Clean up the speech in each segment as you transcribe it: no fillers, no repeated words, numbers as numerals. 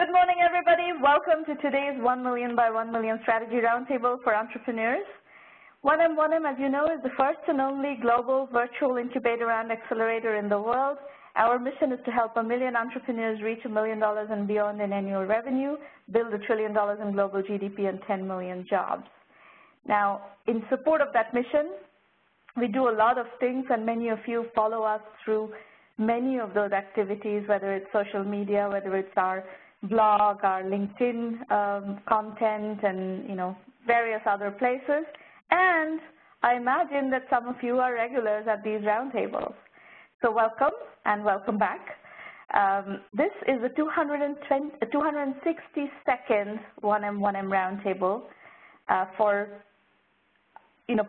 Good morning, everybody. Welcome to today's 1 Million by 1 Million Strategy Roundtable for Entrepreneurs. 1M1M, as you know, is the first and only global virtual incubator and accelerator in the world. Our mission is to help 1 million entrepreneurs reach $1 million and beyond in annual revenue, build $1 trillion in global GDP, and 10 million jobs. Now, in support of that mission, we do a lot of things, and many of you follow us through many of those activities, whether it's social media, whether it's our blog, our LinkedIn content, and various other places. And I imagine that some of you are regulars at these roundtables. So welcome and welcome back. This is a 260-second 1M1M roundtable for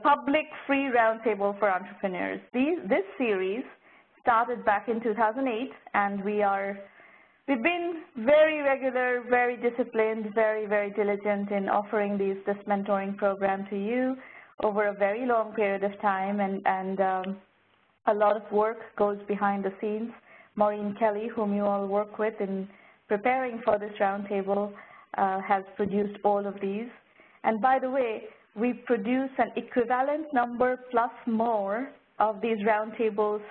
public free roundtable for entrepreneurs. This series started back in 2008, and we've been very regular, very disciplined, very, very diligent in offering this mentoring program to you over a very long period of time, and a lot of work goes behind the scenes. Maureen Kelly, whom you all work with in preparing for this roundtable, has produced all of these. And by the way, we produce an equivalent number plus more of these roundtables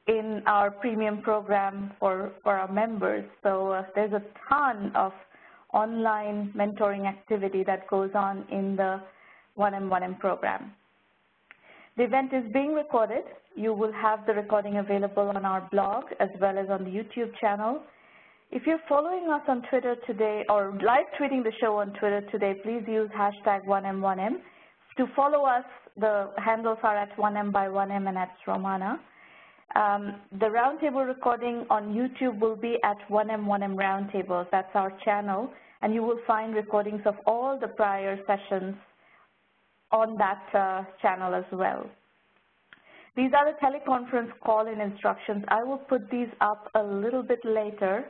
in our premium program for our members. So there's a ton of online mentoring activity that goes on in the 1M1M program. The event is being recorded. You will have the recording available on our blog as well as on the YouTube channel. If you're following us on Twitter today or live tweeting the show on Twitter today, please use hashtag 1M1M. To follow us, the handles are at 1M by 1M and at Romana. The roundtable recording on YouTube will be at 1M1M Roundtables. That's our channel, and you will find recordings of all the prior sessions on that channel as well. These are the teleconference call-in instructions. I will put these up a little bit later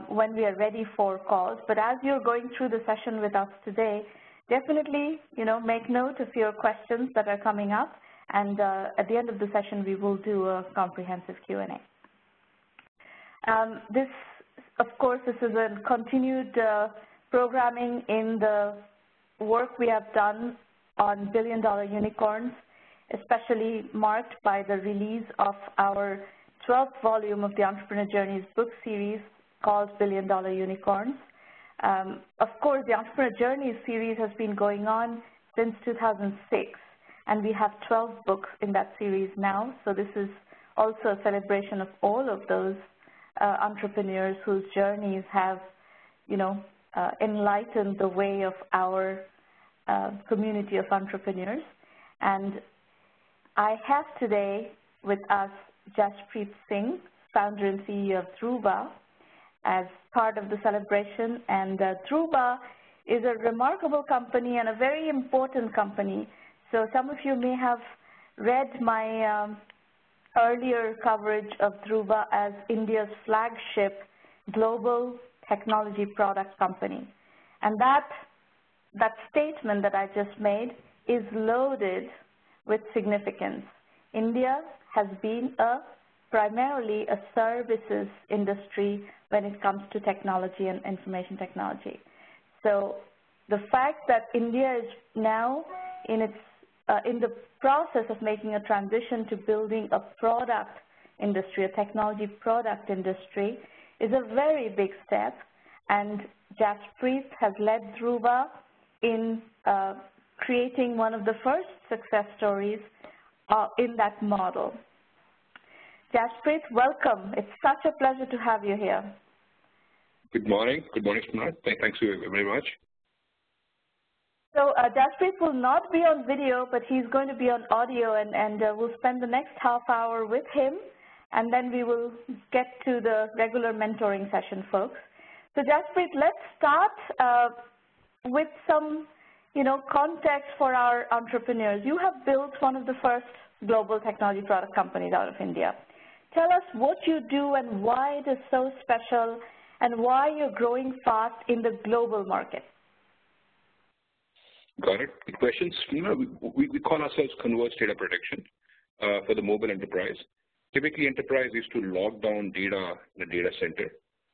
when we are ready for calls. But as you're going through the session with us today, definitely, make note of your questions that are coming up. And at the end of the session, we will do a comprehensive Q&A. This is a continued programming in the work we have done on billion-dollar unicorns, especially marked by the release of our 12th volume of the Entrepreneur Journeys book series called Billion-Dollar Unicorns. Of course, the Entrepreneur Journeys series has been going on since 2006. And we have 12 books in that series now. So this is also a celebration of all of those entrepreneurs whose journeys have, enlightened the way of our community of entrepreneurs. And I have today with us Jaspreet Singh, founder and CEO of Druva, as part of the celebration. And Druva is a remarkable company and a very important company. So some of you may have read my earlier coverage of Druva as India's flagship global technology product company. And that statement that I just made is loaded with significance. India has been primarily a services industry when it comes to technology and information technology. So the fact that India is now in the process of making a transition to building a product industry, a technology product industry, is a very big step. And Jaspreet has led Druva in creating one of the first success stories in that model. Jaspreet, welcome. It's such a pleasure to have you here. Good morning. Good morning, Smart. Thanks very much. So Jaspreet will not be on video, but he's going to be on audio, and we'll spend the next half hour with him, and then we will get to the regular mentoring session, folks. So Jaspreet, let's start with some, context for our entrepreneurs. You have built one of the first global technology product companies out of India. Tell us what you do and why it is so special, and why you're growing fast in the global market. Got it. Good questions. We call ourselves Converged Data Protection for the mobile enterprise. Typically, enterprise is to lock down data in a data center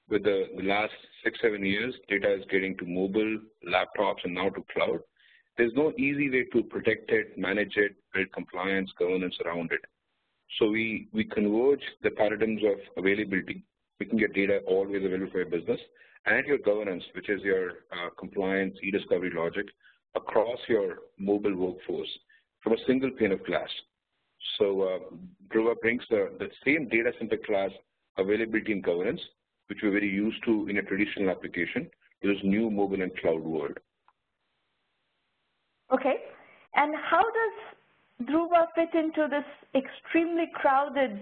with the last 6-7 years, data is getting to mobile, laptops, and now to cloud. There's no easy way to protect it, manage it, build compliance, governance around it. So we converge the paradigms of availability, making your data always available for your business, and your governance, which is your compliance, e-discovery logic, across your mobile workforce from a single pane of glass. So Druva brings the same data center class availability and governance, which we're very used to in a traditional application, to this new mobile and cloud world. Okay, and how does Druva fit into this extremely crowded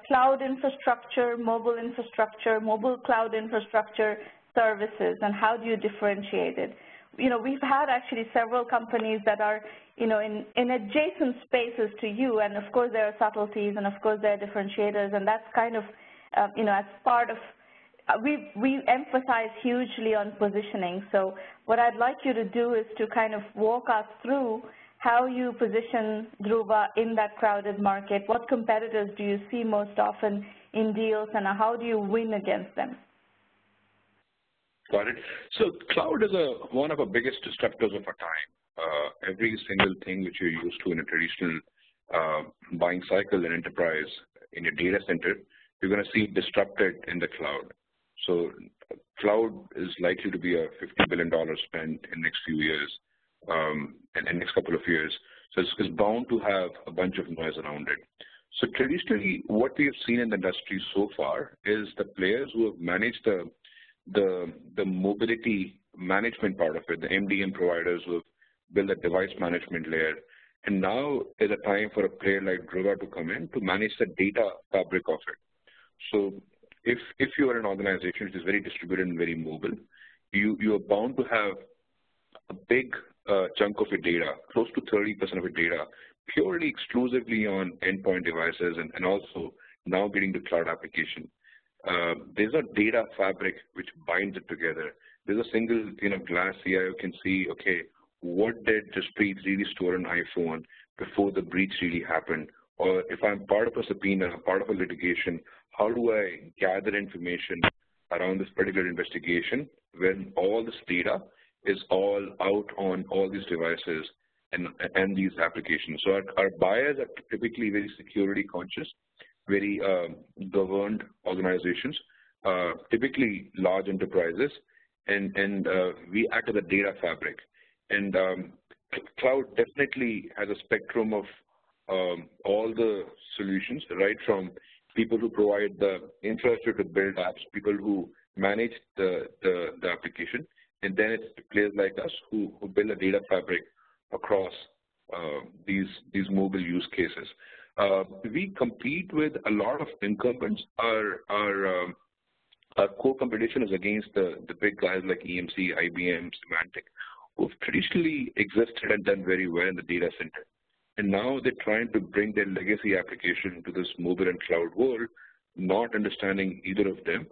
cloud infrastructure, mobile cloud infrastructure services, and how do you differentiate it? You know, we've had actually several companies that are, you know, in adjacent spaces to you, and of course there are subtleties, and of course there are differentiators, and that's kind of, you know, as part of, we emphasize hugely on positioning. So what I'd like you to do is to kind of walk us through how you position Druva in that crowded market. What competitors do you see most often in deals, and how do you win against them? Got it. So cloud is one of our biggest disruptors of our time. Every single thing which you're used to in a traditional buying cycle in enterprise, in your data center, you're going to see disrupted in the cloud. So cloud is likely to be a $50 billion spend in the next few years, and next couple of years. So it's bound to have a bunch of noise around it. So traditionally, what we have seen in the industry so far is the players who have managed the mobility management part of it, the MDM providers who have built a device management layer. And now is a time for a player like Druva to come in to manage the data fabric of it. So if you are an organization which is very distributed and very mobile, you are bound to have a big chunk of your data, close to 30% of your data, purely exclusively on endpoint devices, and also now getting to cloud application. There's a data fabric which binds it together. There's a single glass CIO can see, okay, what did Jaspreet really store on iPhone before the breach really happened? Or if I'm part of a subpoena, part of a litigation, how do I gather information around this particular investigation when all this data is all out on all these devices and these applications? So our buyers are typically very security conscious, very governed organizations, typically large enterprises, and we act as a data fabric. And cloud definitely has a spectrum of all the solutions, right from people who provide the infrastructure to build apps, people who manage the application, and then it's players like us who build a data fabric across these mobile use cases. We compete with a lot of incumbents. Our core competition is against the big guys like EMC, IBM, Symantec, who've traditionally existed and done very well in the data center. And now they're trying to bring their legacy application to this mobile and cloud world, not understanding either of them.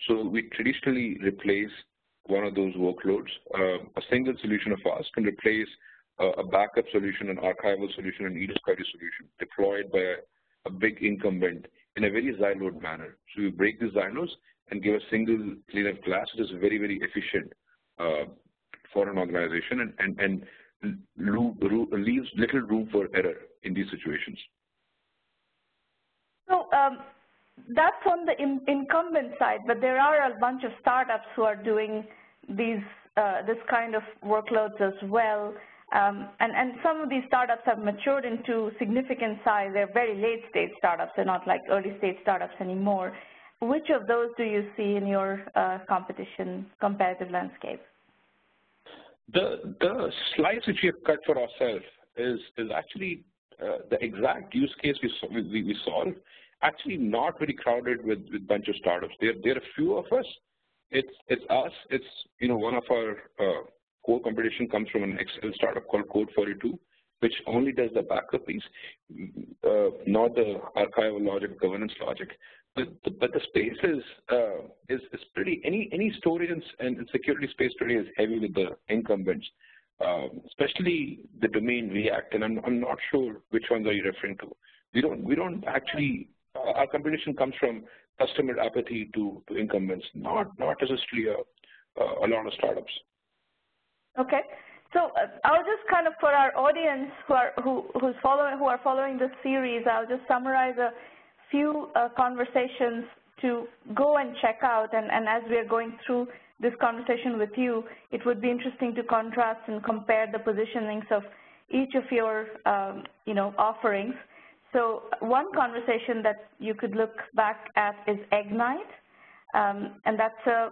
So we traditionally replace one of those workloads. A single solution of ours can replace a backup solution, an archival solution, an e-discovery solution deployed by a big incumbent in a very siloed manner. So we break these silos and give a single pane of glass, which is very, very efficient for an organization and leaves little room for error in these situations. So that's on the incumbent side, but there are a bunch of startups who are doing these this kind of workloads as well. And some of these startups have matured into significant size. They're very late-stage startups. They're not like early-stage startups anymore. Which of those do you see in your competitive landscape? The slice which we have cut for ourselves is actually the exact use case we solve. Actually, not very crowded with a bunch of startups. There are a few of us. It's us. It's one of our core competition comes from an Excel startup called Code42, which only does the backup piece, not the archival logic, governance logic. But the space is pretty. Any storage and security space today is heavy with the incumbents, especially the domain React. And I'm not sure which ones are you referring to. We don't actually. Our competition comes from customer apathy to incumbents, not necessarily a lot of startups. Okay. So I'll just kind of, for our audience who are following this series, I'll just summarize a few conversations to go and check out. And as we are going through this conversation with you, it would be interesting to contrast and compare the positionings of each of your offerings. So one conversation that you could look back at is Ignite, and that's a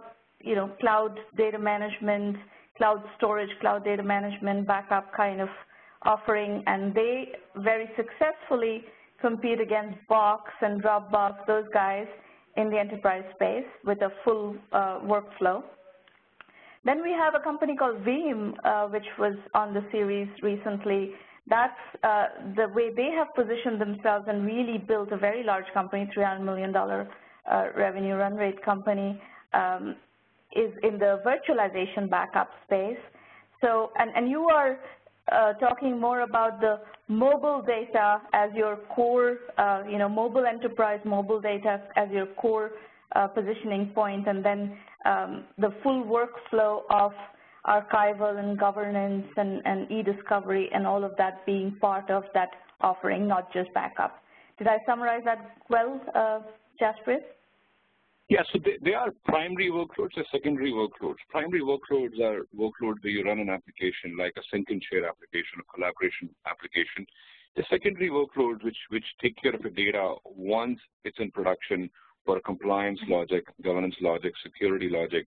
cloud data management, cloud storage, cloud data management, backup kind of offering, and they very successfully compete against Box and Dropbox, those guys in the enterprise space with a full workflow. Then we have a company called Veeam, which was on the series recently. That's the way they have positioned themselves and really built a very large company, $300 million revenue run rate company, is in the virtualization backup space. So, and you are talking more about the mobile data as your core, mobile enterprise, mobile data as your core positioning point, and then the full workflow of archival and governance and e-discovery and all of that being part of that offering, not just backup. Did I summarize that well, Jaspreet? Yeah, so they are primary workloads or secondary workloads. Primary workloads are workloads where you run an application like a sync and share application or collaboration application. The secondary workloads which take care of the data once it's in production for compliance logic, governance logic, security logic.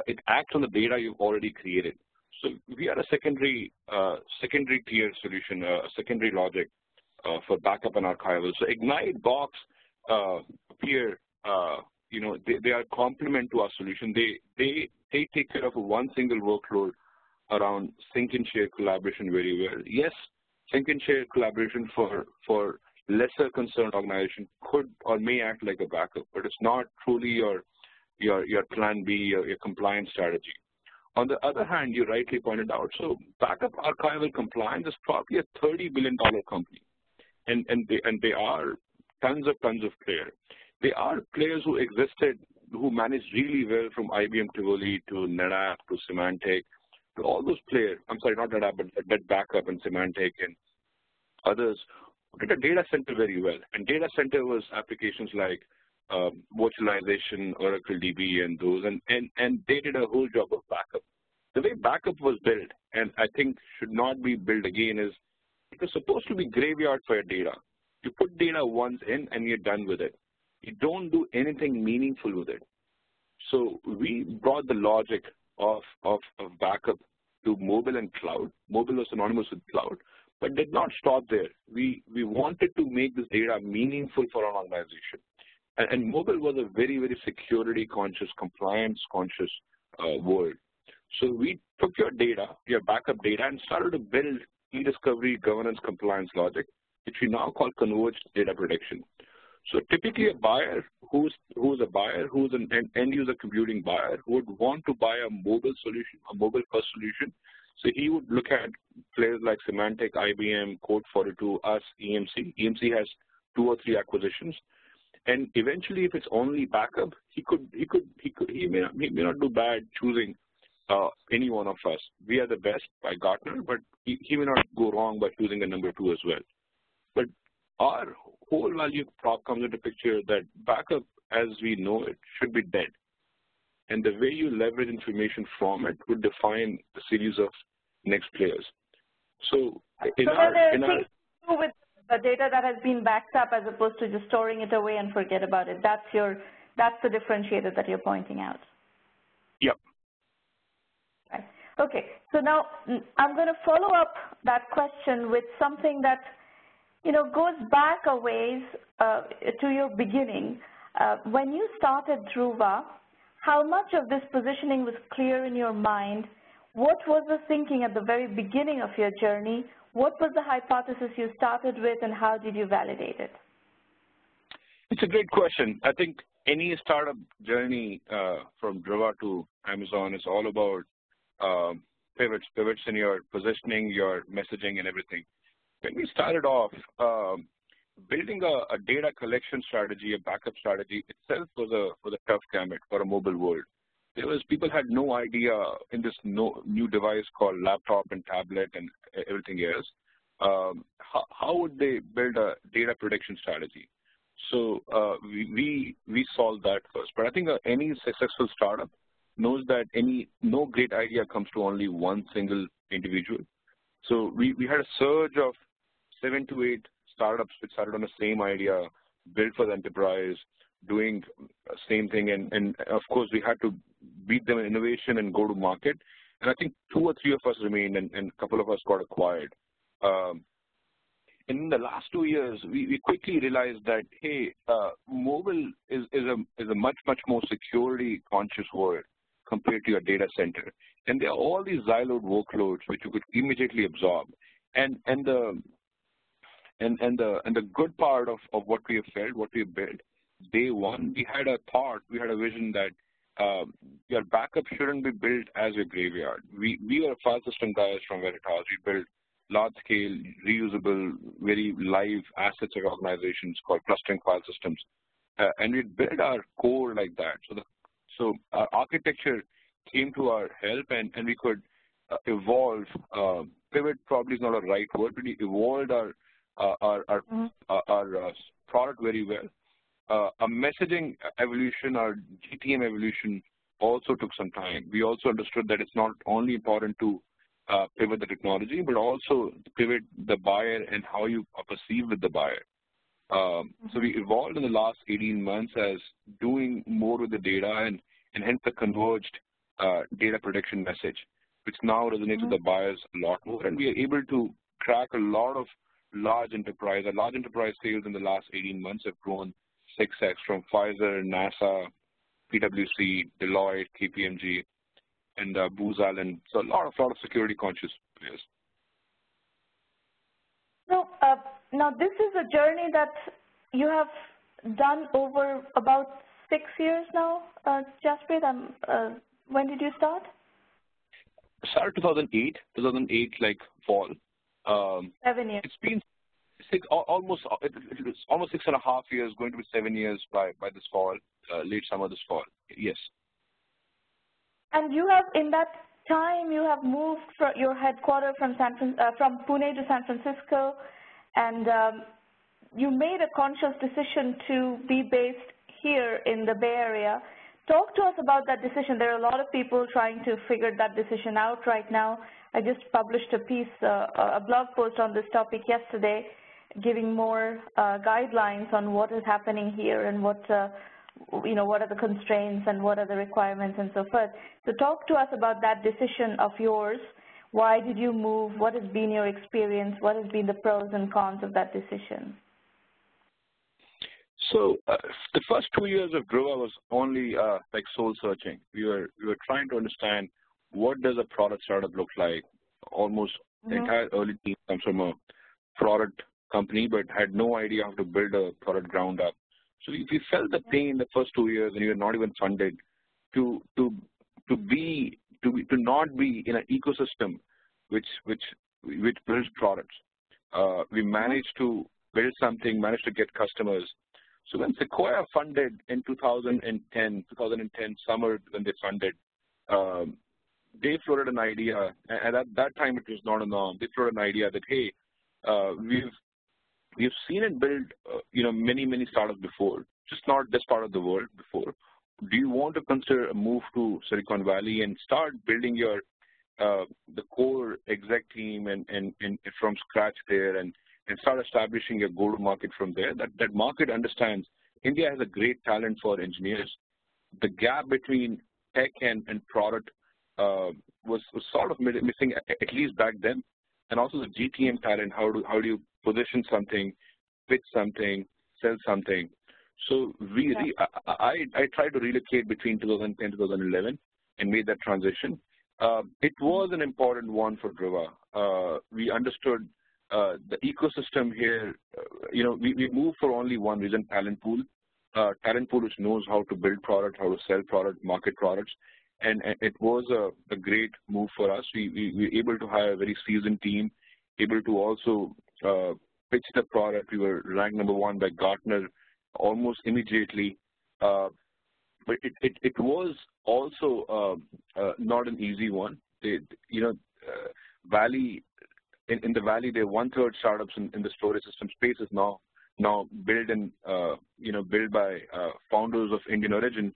It acts on the data you've already created. So we are a secondary tier solution, a secondary logic for backup and archival. So Ignite, Box, appear. They are complement to our solution. They take care of one single workload around sync and share collaboration very well. Yes, sync and share collaboration for lesser concerned organization could or may act like a backup, but it's not truly your plan B, your compliance strategy. On the other hand, you rightly pointed out, so backup archival compliance is probably a $30 billion company, and they are tons of players. They are players who existed, who managed really well, from IBM Tivoli to NetApp to Symantec to all those players. I'm sorry, not NetApp, but NetBackup and Symantec and others who did a data center very well. And data center was applications like virtualization, Oracle DB, and those, and they did a whole job of backup. The way backup was built, and I think should not be built again, is it was supposed to be graveyard for your data. You put data once in and you're done with it. You don't do anything meaningful with it. So we brought the logic of backup to mobile and cloud. Mobile was synonymous with cloud, but did not stop there. We wanted to make this data meaningful for our organization. And mobile was a very, very security conscious, compliance conscious world. So we took your data, your backup data, and started to build e-discovery, governance, compliance logic, which we now call converged data protection. So typically a buyer who's an end user computing buyer who would want to buy a mobile solution, a mobile first solution. So he would look at players like Symantec, IBM, Code42, us, EMC. EMC has 2 or 3 acquisitions. And eventually, if it's only backup, he may not do bad choosing any one of us. We are the best by Gartner, but he may not go wrong by choosing a number 2 as well. But our whole value prop comes into picture that backup, as we know it, should be dead. And the way you leverage information from it would define the series of next players. So with the data that has been backed up as opposed to just storing it away and forget about it, that's the differentiator that you're pointing out. Yep. Right. Okay. So now I'm going to follow up that question with something that goes back a ways to your beginning. When you started Druva, how much of this positioning was clear in your mind? What was the thinking at the very beginning of your journey? What was the hypothesis you started with, and how did you validate it? It's a great question. I think any startup journey from Druva to Amazon is all about pivots in your positioning, your messaging, and everything. When we started off, building a data collection strategy, a backup strategy itself was a tough gamut for a mobile world. People had no idea in this new device called laptop and tablet and everything else. How would they build a data protection strategy? So we solved that first. But I think any successful startup knows that no great idea comes to only one single individual. So we had a surge of 7 to 8 startups which started on the same idea, built for the enterprise, doing the same thing. And of course, we had to beat them in innovation and go to market. And I think 2 or 3 of us remained, and a couple of us got acquired. In the last 2 years, we quickly realized that, hey, mobile is a much more security conscious world compared to your data center. And there are all these siloed workloads which you could immediately absorb. And the good part of what we have felt, what we have built, day one, we had a vision that your backup shouldn't be built as your graveyard. We were file system guys from Veritas. We built large-scale, reusable, very live assets of organizations called clustering file systems. And we built our core like that. So our architecture came to our help, and we could evolve. Pivot probably is not a right word, but we evolved our product very well. A messaging evolution, our GTM evolution also took some time. We also understood that it's not only important to pivot the technology, but also pivot the buyer and how you are perceived with the buyer. So we evolved in the last 18 months as doing more with the data and hence the converged data protection message, which now resonates with the buyers a lot more. And we are able to crack a lot of large enterprise. Our large enterprise sales in the last 18 months have grown 6x from Pfizer, NASA, PwC, Deloitte, KPMG, and Booz Allen. So a lot of security conscious players. So now this is a journey that you have done over about 6 years now, Jaspreet. When did you start? Started 2008, like fall. 7 years. It's been almost 6.5 years, going to be 7 years by this fall, late summer this fall. Yes. And you have, in that time, you have moved from your headquarters from Pune to San Francisco, and you made a conscious decision to be based here in the Bay Area. Talk to us about that decision. There are a lot of people trying to figure that decision out right now. I just published a piece, a blog post on this topic yesterday, giving more guidelines on what is happening here and what are the constraints and what are the requirements and so forth. So talk to us about that decision of yours. Why did you move? What has been your experience? What has been the pros and cons of that decision? So the first 2 years of Druva was only like soul searching. We were trying to understand what does a product startup look like. Almost the entire early team comes from a product company, but had no idea how to build a product ground up. So we felt the pain the first 2 years, and we were not even funded to not be in an ecosystem which builds products. We managed to build something, managed to get customers. So when Sequoia funded in 2010 summer, when they funded, they floated an idea, and at that time it was not a norm. They floated an idea that, hey, we've seen it build, many startups before, just not this part of the world before. Do you want to consider a move to Silicon Valley and start building your the core exec team and from scratch there and start establishing your go-to-market from there? That market understands India has a great talent for engineers. The gap between tech and product was sort of missing, at least back then. And also the GTM talent, how do you position something, pitch something, sell something. So I tried to relocate between 2010 and 2011 and made that transition. It was an important one for Druva. We understood the ecosystem here. We moved for only one reason: talent pool. Talent pool which knows how to build product, how to sell product, market products. And it was a great move for us. We were able to hire a very seasoned team, able to also pitched the product. We were ranked #1 by Gartner almost immediately. But it was also not an easy one. Valley in the Valley, there are 1/3 startups in the storage system space is now built in built by founders of Indian origin.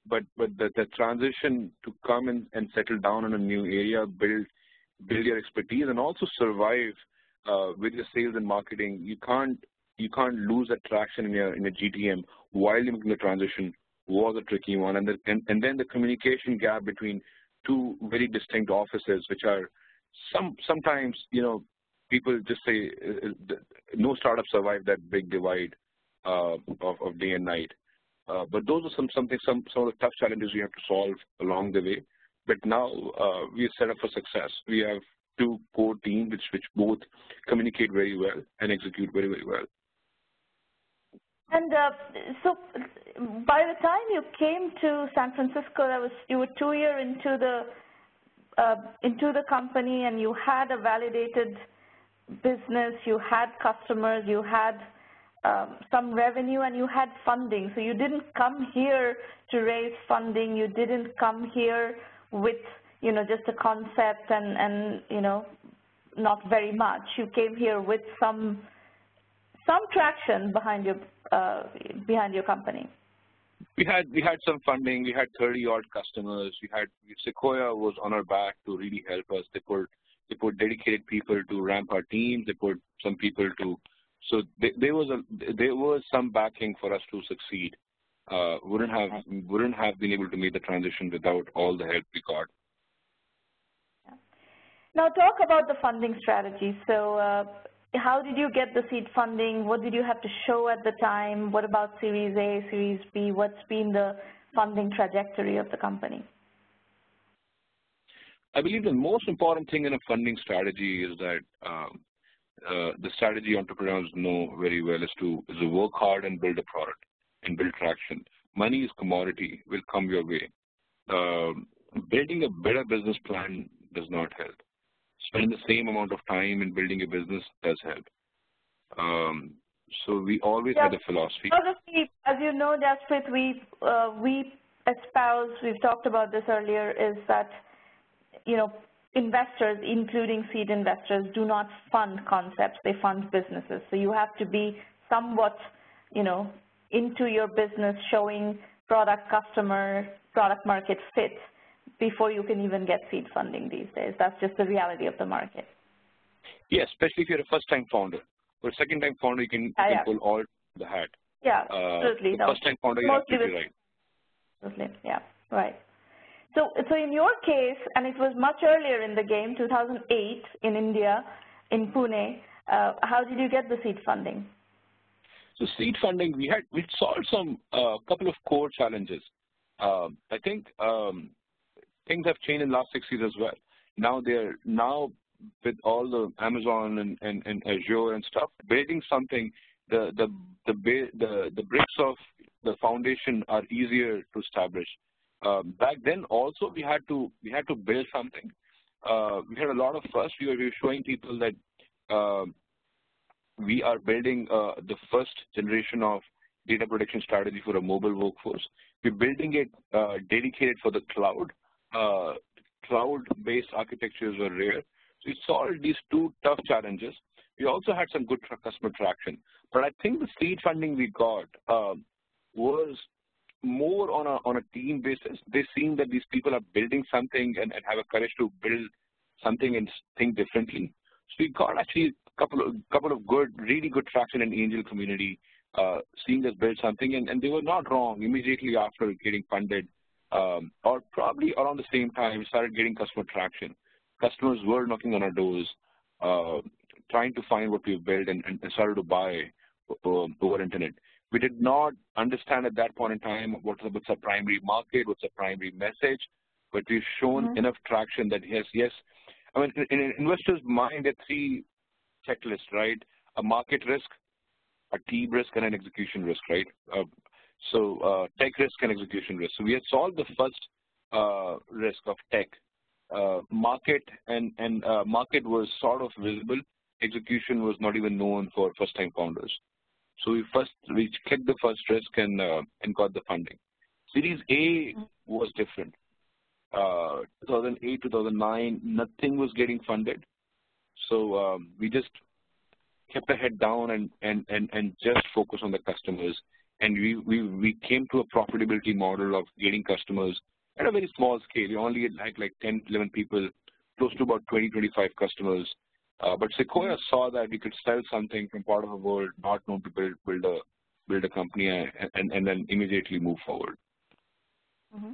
But the transition to come in and settle down in a new area, build your expertise, and also survive with your sales and marketing. You can't lose that traction in your GTM while you're making the transition was a tricky one. And then the communication gap between two very distinct offices, which are sometimes people just say no startup survive that big divide of day and night. But those are some of the tough challenges we have to solve along the way. But now we are set up for success. We have two core teams which both communicate very well and execute very, very well. And so by the time you came to San Francisco, you were 2 years into the company, and you had a validated business, you had customers, you had some revenue, and you had funding. So you didn't come here to raise funding. You didn't come here with just a concept and not very much. You came here with some traction behind your company. We had some funding. We had 30-odd customers. Sequoia was on our back to really help us. They put dedicated people to ramp our teams. They put some people to. So there was some backing for us to succeed. Wouldn't have been able to make the transition without all the help we got. Yeah. Now talk about the funding strategy. So how did you get the seed funding? What did you have to show at the time? What about Series A, Series B? What's been the funding trajectory of the company? I believe the most important thing in a funding strategy is that the strategy entrepreneurs know very well is to work hard and build a product and build traction. Money is commodity, will come your way. Building a better business plan does not help. Spending the same amount of time in building a business does help. So we always had a philosophy. As you know, Jaspreet, we espouse, we've talked about this earlier, is that investors, including seed investors, do not fund concepts, they fund businesses. So you have to be somewhat, into your business, showing product, customer, product market fit before you can even get seed funding these days. That's just the reality of the market. Yes, especially if you're a first-time founder. For a second-time founder, you can pull all the hat. Yeah, absolutely. First-time founder, you're absolutely right. Absolutely, yeah, right. So in your case, and it was much earlier in the game, 2008 in India, in Pune, how did you get the seed funding? So seed funding, we solved couple of core challenges. I think things have changed in the last 6 years as well. Now with all the Amazon and Azure and stuff, building something, the bricks of the foundation are easier to establish. Back then also we had to build something. We had a lot of first. We were showing people that we are building the first generation of data protection strategy for a mobile workforce. We're building it dedicated for the cloud. Cloud-based architectures were rare. So we solved these two tough challenges. We also had some good customer traction. But I think the seed funding we got was more on a team basis. They seen that these people are building something and have a courage to build something and think differently. So we got actually a couple of really good traction in the angel community, seeing us build something, and they were not wrong. Immediately after getting funded, or probably around the same time, we started getting customer traction. Customers were knocking on our doors, trying to find what we've built and started to buy over internet. We did not understand at that point in time what's a primary market, what's a primary message, but we've shown enough traction that yes. I mean, in an investor's mind, there are three checklists, right? A market risk, a team risk, and an execution risk, right? So tech risk and execution risk. So we had solved the first risk of tech. Market was sort of visible. execution was not even known for first-time founders. So we clicked the first risk and got the funding. Series A was different. 2008, 2009, nothing was getting funded. So we just kept our head down and just focused on the customers. And we came to a profitability model of getting customers at a very small scale. We only had like 10, 11 people, close to about 20, 25 customers. But Sequoia saw that we could sell something from part of the world, not known to build a company, and then immediately move forward. Mm-hmm.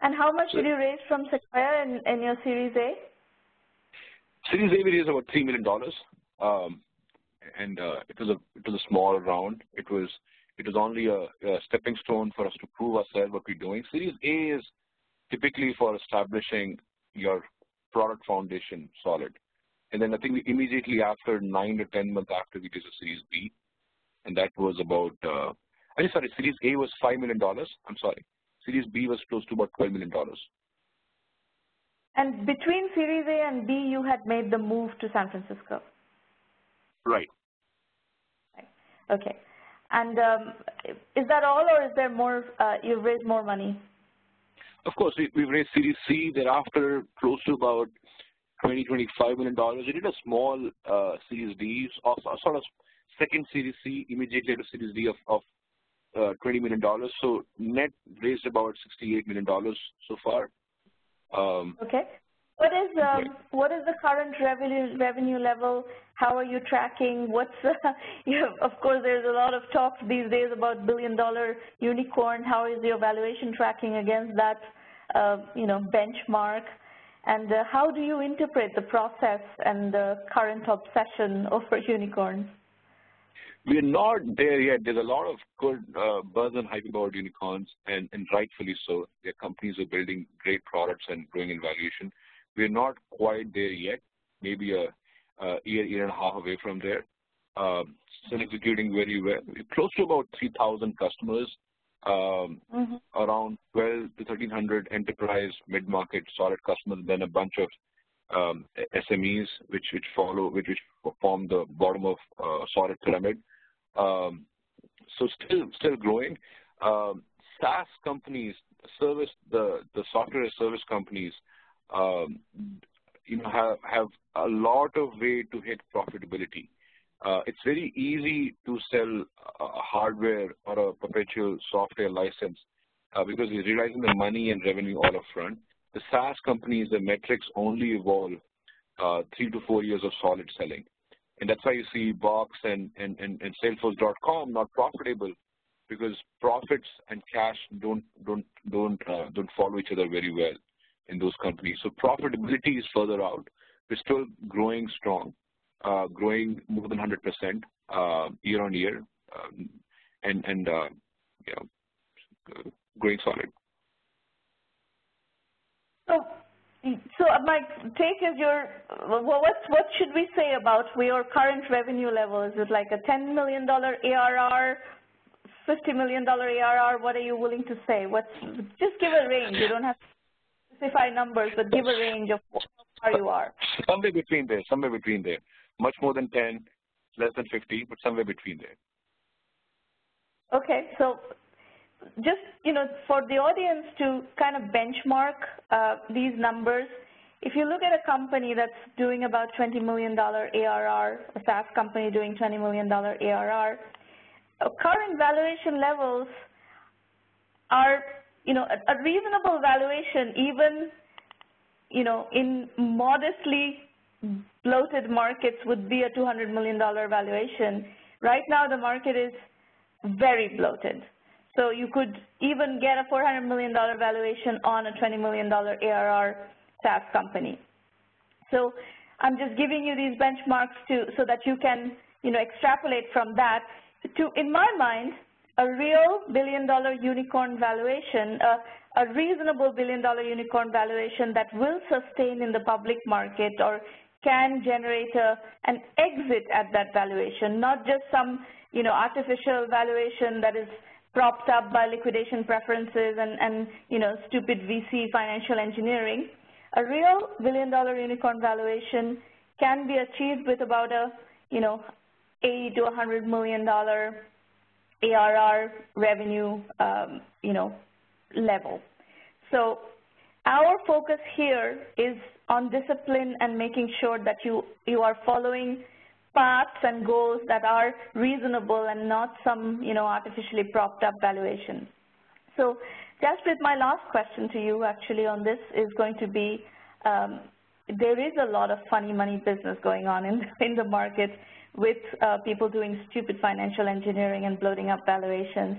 And how much did you raise from Sequoia in your Series A? Series A we raised about $3 million, and it was a small round. It was only a stepping stone for us to prove ourselves what we're doing. Series A is typically for establishing your product foundation solid. And then I think immediately after 9 to 10 months after, we did a Series B, and that was about, Series A was $5 million. I'm sorry. Series B was close to about $12 million. And between Series A and B, you had made the move to San Francisco. Right. Okay. And is that all, or is there more? You've raised more money? Of course, we've raised Series C. Thereafter, close to about $20, $25 million. We did a small Series D, sort of second Series C, immediately to Series D of $20 million. So net raised about $68 million so far. Okay. What is the current revenue level? How are you tracking? What's of course, there's a lot of talk these days about billion-dollar unicorn. How is your valuation tracking against that, benchmark? And how do you interpret the process and the current obsession over unicorns? We're not there yet. There's a lot of good buzz and hype about unicorns, and rightfully so. There are companies who are building great products and growing in valuation. We're not quite there yet, maybe a year and a half away from there. Still executing very well. We're close to about 3,000 customers, around 1,200 to 1,300 enterprise mid-market solid customers, then a bunch of SMEs which form the bottom of solid pyramid. So still growing. SaaS companies, the software as service companies, have a lot of way to hit profitability. It's very easy to sell hardware or a perpetual software license because you're realizing the money and revenue all up front. The SaaS companies, the metrics only evolve 3 to 4 years of solid selling. And that's why you see Box and Salesforce.com not profitable, because profits and cash don't follow each other very well in those companies. So profitability is further out. We're still growing strong, growing more than 100% year on year, and growing solid. So my take is what should we say about your current revenue level? Is it like a $10 million ARR, $50 million ARR? What are you willing to say? Just give a range. You don't have to specify numbers, but give a range of how you are. Somewhere between there. Much more than 10, less than 50, but somewhere between there. Okay, so just, for the audience to kind of benchmark these numbers, if you look at a company that's doing about $20 million ARR, a SaaS company doing $20 million ARR, current valuation levels are, a reasonable valuation, even, in modestly bloated markets would be a $200 million valuation. Right now, the market is very bloated. So you could even get a $400 million valuation on a $20 million ARR SaaS company. So I'm just giving you these benchmarks so that you can, extrapolate from that to, in my mind, a real billion-dollar unicorn valuation, a reasonable billion-dollar unicorn valuation that will sustain in the public market or can generate an exit at that valuation, not just some, artificial valuation that is propped up by liquidation preferences and stupid VC financial engineering. A real billion-dollar unicorn valuation can be achieved with about a, $80 to $100 million ARR revenue, level. So our focus here is on discipline and making sure that you are following paths and goals that are reasonable and not some, artificially propped up valuation. So Jaspreet, my last question to you actually on this is going to be, there is a lot of funny money business going on in the market with people doing stupid financial engineering and bloating up valuations.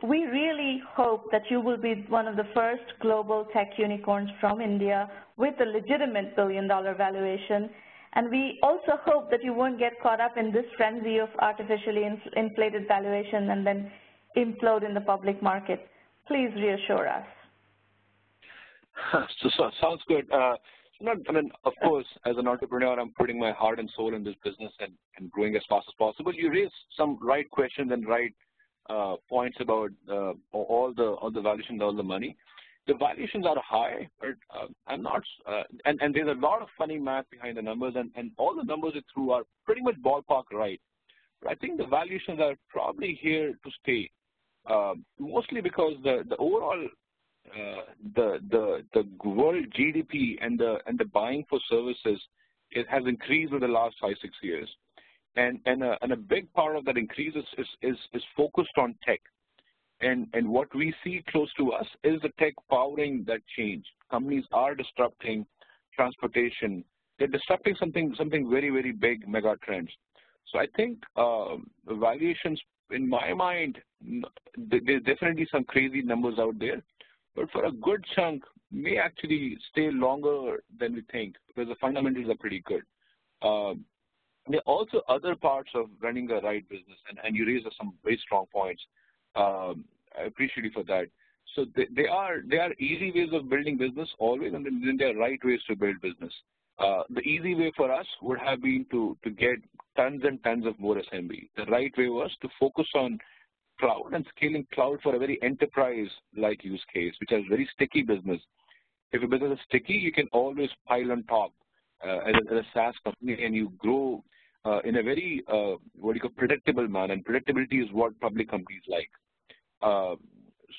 We really hope that you will be one of the first global tech unicorns from India with a legitimate billion-dollar valuation. And we also hope that you won't get caught up in this frenzy of artificially inflated valuation and then implode in the public market. Please reassure us. So sounds good. Of course, as an entrepreneur, I'm putting my heart and soul in this business and growing as fast as possible. You raised some right questions and right points about all the valuations, all the money. The valuations are high, but I'm not, and there's a lot of funny math behind the numbers, and all the numbers you threw are pretty much ballpark right. But I think the valuations are probably here to stay, mostly because the overall the world GDP and the buying for services has increased over the last 5-6 years. And a big part of that increase is focused on tech. And what we see close to us is the tech powering that change. Companies are disrupting transportation. They're disrupting something very, very big mega trends. So I think valuations, in my mind, there's definitely some crazy numbers out there. But for a good chunk, may actually stay longer than we think because the fundamentals are pretty good. There are also other parts of running a right business, and you raised some very strong points. I appreciate you for that. So there are easy ways of building business always, and then there are right ways to build business. The easy way for us would have been to get tons and tons of more SMB. The right way was to focus on cloud and scaling cloud for a very enterprise-like use case, which has very sticky business. If a business is sticky, you can always pile on top as a SaaS company, and you grow in a very, predictable manner. And predictability is what public companies like.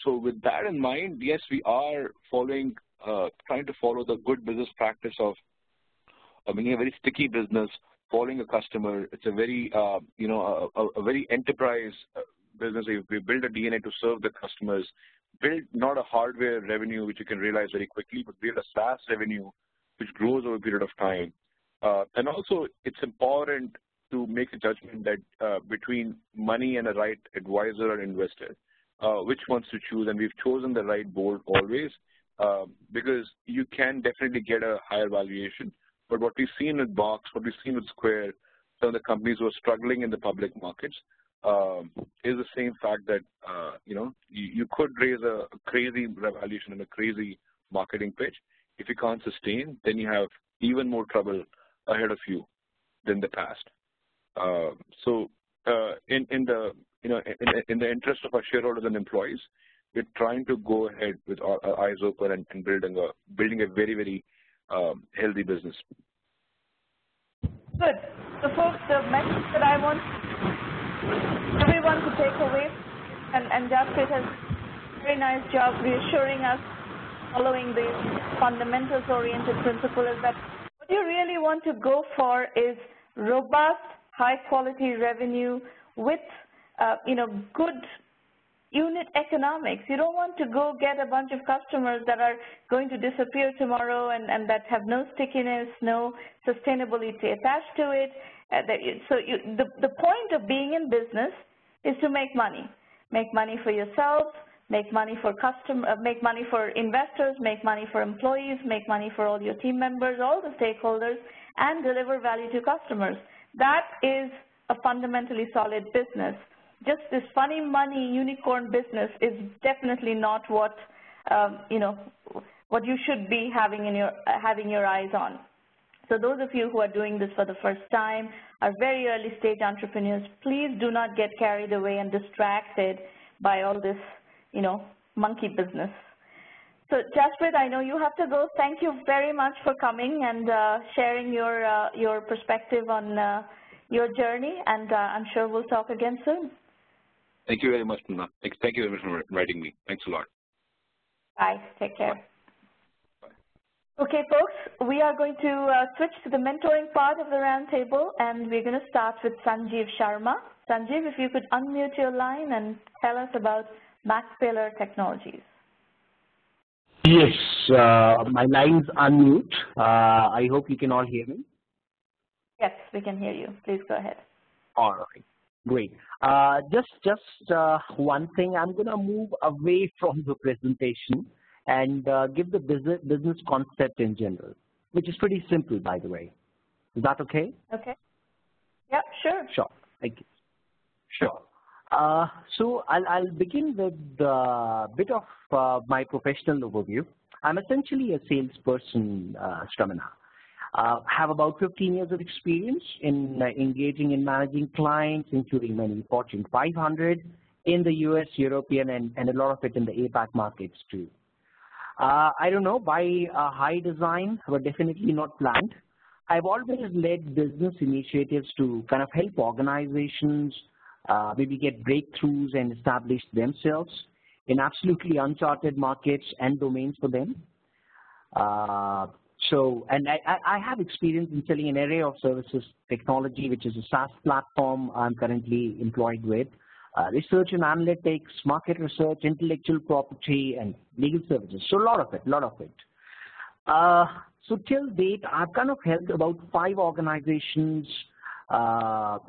So with that in mind, yes, we are trying to follow the good business practice of being a very sticky business, following a customer. It's a very, a very enterprise business. We build a DNA to serve the customers, build not a hardware revenue which you can realize very quickly, but build a SaaS revenue which grows over a period of time. And also, it's important to make a judgment that between money and a right advisor or investor, which ones to choose. And we've chosen the right board always because you can definitely get a higher valuation. But what we've seen with Box, what we've seen with Square, some of the companies who are struggling in the public markets, is the same fact that, you could raise a crazy valuation and a crazy marketing pitch. If you can't sustain, then you have even more trouble ahead of you than the past. So in the interest of our shareholders and employees, we're trying to go ahead with our eyes open and building a very, very healthy business. Good. So folks, the message that I want everyone to take away, and Jaspreet has a very nice job reassuring us, following the fundamentals-oriented principle, is that what you really want to go for is robust, high-quality revenue with, good unit economics. You don't want to go get a bunch of customers that are going to disappear tomorrow and that have no stickiness, no sustainability attached to it. So the point of being in business is to make money. Make money for yourself, make money for make money for investors, make money for employees, make money for all your team members, all the stakeholders, and deliver value to customers. That is a fundamentally solid business. Just this funny money unicorn business is definitely not what what you should be having your eyes on. So those of you who are doing this for the first time, are very early stage entrepreneurs, please do not get carried away and distracted by all this, monkey business. So Jaspreet, I know you have to go. Thank you very much for coming and sharing your perspective on your journey, and I'm sure we'll talk again soon. Thank you very much, Nuna. Thank you very much for inviting me. Thanks a lot. Bye. Take care. Bye. Okay, folks, we are going to switch to the mentoring part of the roundtable, and we're going to start with Sanjeev Sharma. Sanjeev, if you could unmute your line and tell us about MacPillar Technologies. Yes, my line's unmute. I hope you can all hear me. Yes, we can hear you. Please go ahead. All right, great. Just one thing, I'm going to move away from the presentation and give the business concept in general, which is pretty simple, by the way. Is that okay? Okay. Yeah, sure. Sure. Thank you. Sure. So I'll begin with a bit of my professional overview. I'm essentially a salesperson, Shramana. Have about 15 years of experience in engaging in managing clients, including many Fortune 500 in the US, European, and a lot of it in the APAC markets too. I don't know, by high design, but definitely not planned. I've always led business initiatives to kind of help organizations maybe get breakthroughs and establish themselves in absolutely uncharted markets and domains for them. And I have experience in selling an array of services technology, which is a SaaS platform I'm currently employed with, research and analytics, market research, intellectual property, and legal services. So a lot of it. So till date, I've kind of helped about 5 organizations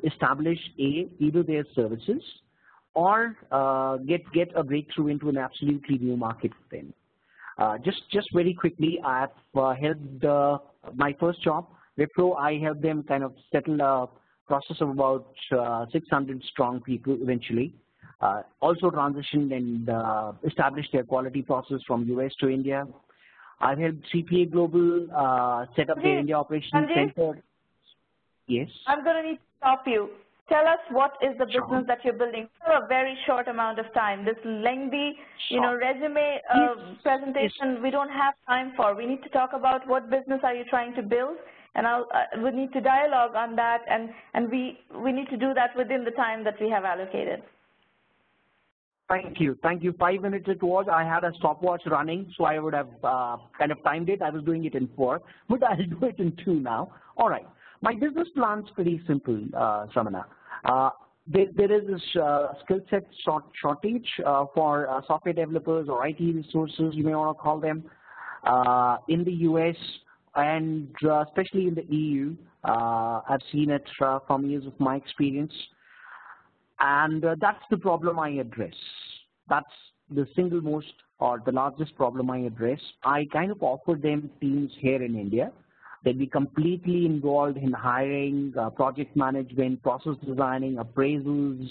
establish either their services or get a breakthrough into an absolutely new market for them. Just very quickly, I've helped my first job, Wipro. I helped them kind of settle a process of about 600 strong people eventually. Also transitioned and established their quality process from US to India. I've helped CPA Global set up their India Operations Center. Yes. I'm going to need to stop you. Tell us what is the business that you're building for a very short amount of time. This lengthy, resume presentation, we don't have time for. We need to talk about what business are you trying to build, and we need to dialogue on that, and we need to do that within the time that we have allocated. Thank you. 5 minutes it was. I had a stopwatch running, so I would have kind of timed it. I was doing it in 4, but I'll do it in 2 now. All right. My business plan's pretty simple, Shramana. There is this skill set shortage for software developers or IT resources, you may want to call them, in the US and especially in the EU. I've seen it from years of my experience. And that's the problem I address. That's the single most or the largest problem I address. I kind of offer them teams here in India. They'll be completely involved in hiring, project management, process designing, appraisals,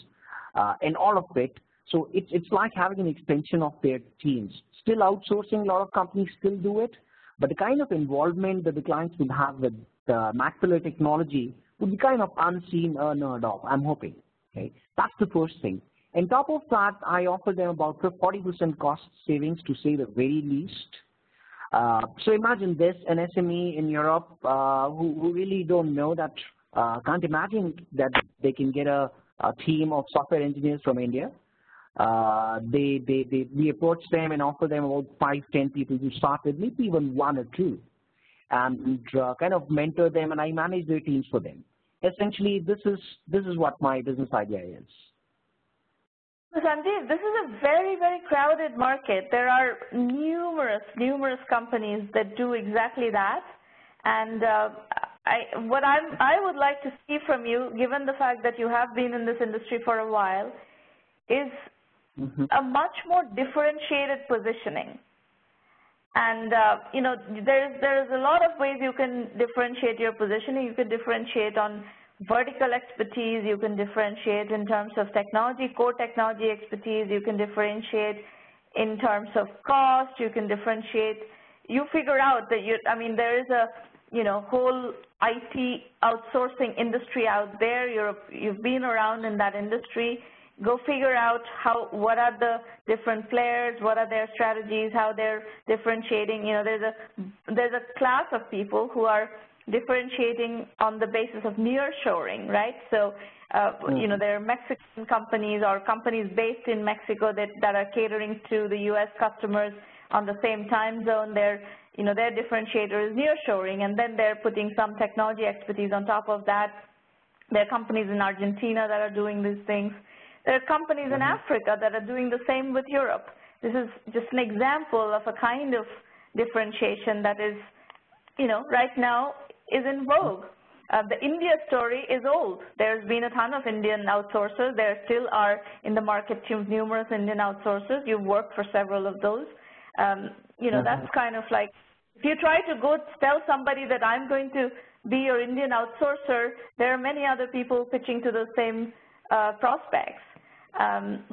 and all of it. So it's like having an extension of their teams. Still outsourcing, a lot of companies still do it, but the kind of involvement that the clients would have with MacPillar technology would be kind of unseen, unheard of, I'm hoping. Okay, that's the first thing. On top of that, I offer them about 40% cost savings, to say the very least. So imagine this, an SME in Europe who really don't know that, can't imagine that they can get a team of software engineers from India. We approach them and offer them about 5-10 people to start with, maybe even 1 or 2, and kind of mentor them, and I manage their teams for them. Essentially, this is what my business idea is. So Sanjeev, this is a very, very crowded market. There are numerous companies that do exactly that. And what I would like to see from you, given the fact that you have been in this industry for a while, is a much more differentiated positioning. And there's a lot of ways you can differentiate your positioning. You can differentiate on vertical expertise. You can differentiate in terms of technology, core technology expertise. You can differentiate in terms of cost. You can differentiate. You figure out that there is a whole IT outsourcing industry out there. You've been around in that industry. go figure out what are the different players, what are their strategies, how they're differentiating. You know, there's a class of people who are differentiating on the basis of nearshoring, right? So, you know, there are Mexican companies or companies based in Mexico that are catering to the U.S. customers on the same time zone. Their differentiator is nearshoring, and then they're putting some technology expertise on top of that. There are companies in Argentina that are doing these things. There are companies in Africa that are doing the same with Europe. This is just an example of a kind of differentiation that is, you know, right now is in vogue. The India story is old. There's been a ton of Indian outsourcers. There still are in the market numerous Indian outsourcers. You've worked for several of those. You know, that's kind of like, if you try to go tell somebody that I'm going to be your Indian outsourcer, there are many other people pitching to the same prospects.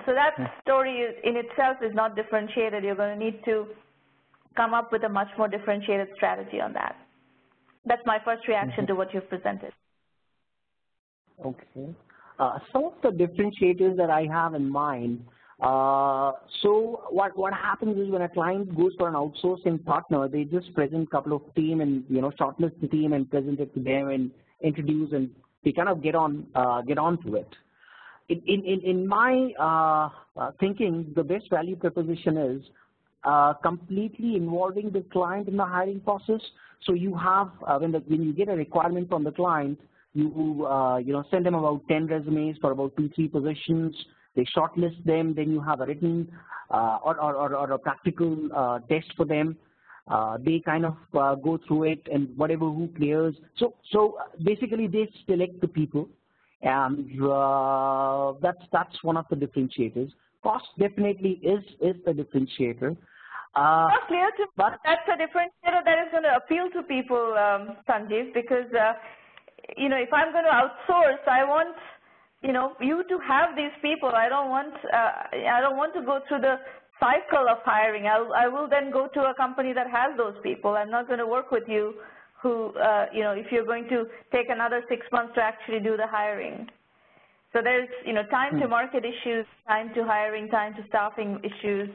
So that story in itself is not differentiated. You're going to need to come up with a much more differentiated strategy on that. That's my first reaction to what you've presented. Okay. Some of the differentiators that I have in mind, so what happens is when a client goes for an outsourcing partner, they just present a couple of team and, you know, shortlist the team and present it to them and introduce, and they kind of get on to it. In my thinking, the best value proposition is completely involving the client in the hiring process. So you have, when you get a requirement from the client, you know, send them about 10 resumes for about 2-3 positions. They shortlist them. Then you have a written or a practical test for them. They kind of go through it, and whatever who clears. So basically, they select the people, and that's one of the differentiators. Cost definitely is the differentiator. Not clear to me. That's a differentiator that is going to appeal to people, Sanjeev, because you know, if I'm going to outsource, I want, you know, you to have these people. I don't want to go through the cycle of hiring. I will then go to a company that has those people. I'm not going to work with you who, you know, if you're going to take another 6 months to actually do the hiring. So there's, you know, time to market issues, time to hiring, time to staffing issues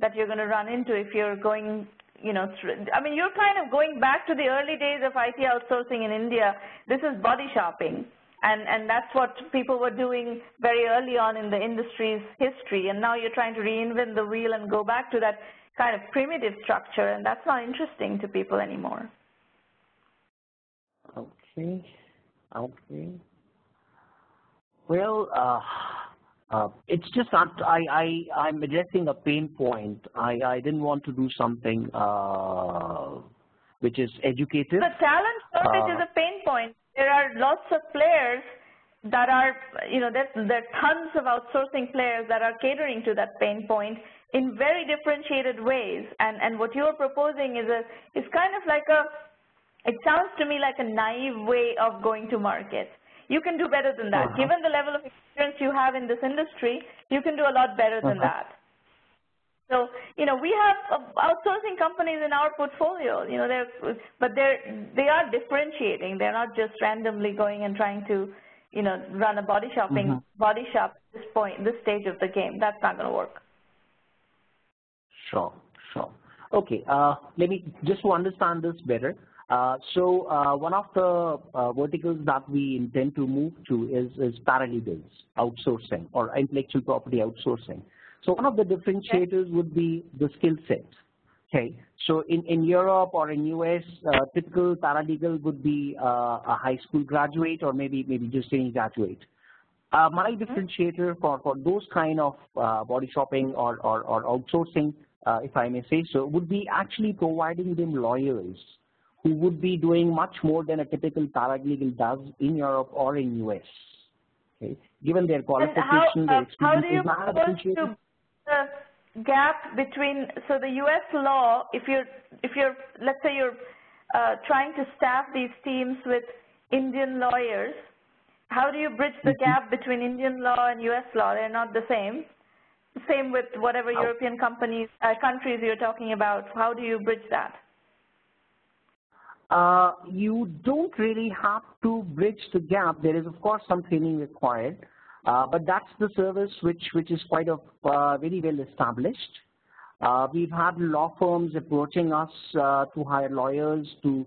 that you're going to run into if you're going, you know, I mean, you're kind of going back to the early days of IT outsourcing in India. This is body shopping, and that's what people were doing very early on in the industry's history, and now you're trying to reinvent the wheel and go back to that kind of primitive structure, and that's not interesting to people anymore. Okay. Well, it's just that I'm addressing a pain point. I didn't want to do something which is educative. The talent shortage is a pain point. There are lots of players that are, you know, there are tons of outsourcing players that are catering to that pain point in very differentiated ways. And what you're proposing is kind of like it sounds to me like a naive way of going to market. You can do better than that. Given the level of experience you have in this industry, you can do a lot better than that. So, you know, we have outsourcing companies in our portfolio, you know, they are differentiating. They're not just randomly going and trying to, you know, run a body shop at this stage of the game. That's not going to work. Sure. Okay, let me just to understand this better. So one of the verticals that we intend to move to is paralegals outsourcing or intellectual property outsourcing. So one of the differentiators would be the skill set. Okay, so in Europe or in US, typical paralegal would be a high school graduate or maybe just any graduate. My differentiator for those kind of body shopping or outsourcing, if I may say so, would be actually providing them lawyers who would be doing much more than a typical paralegal does in Europe or in US. Okay, given their qualification, their experience. How do you propose to the gap between, so the US law, if you're let's say you're trying to staff these teams with Indian lawyers, how do you bridge the gap between Indian law and US law? They're not the same. Same with whatever European countries you're talking about. How do you bridge that? You don't really have to bridge the gap. There is, of course, some training required. But that's the service which is quite very well established. We've had law firms approaching us to hire lawyers to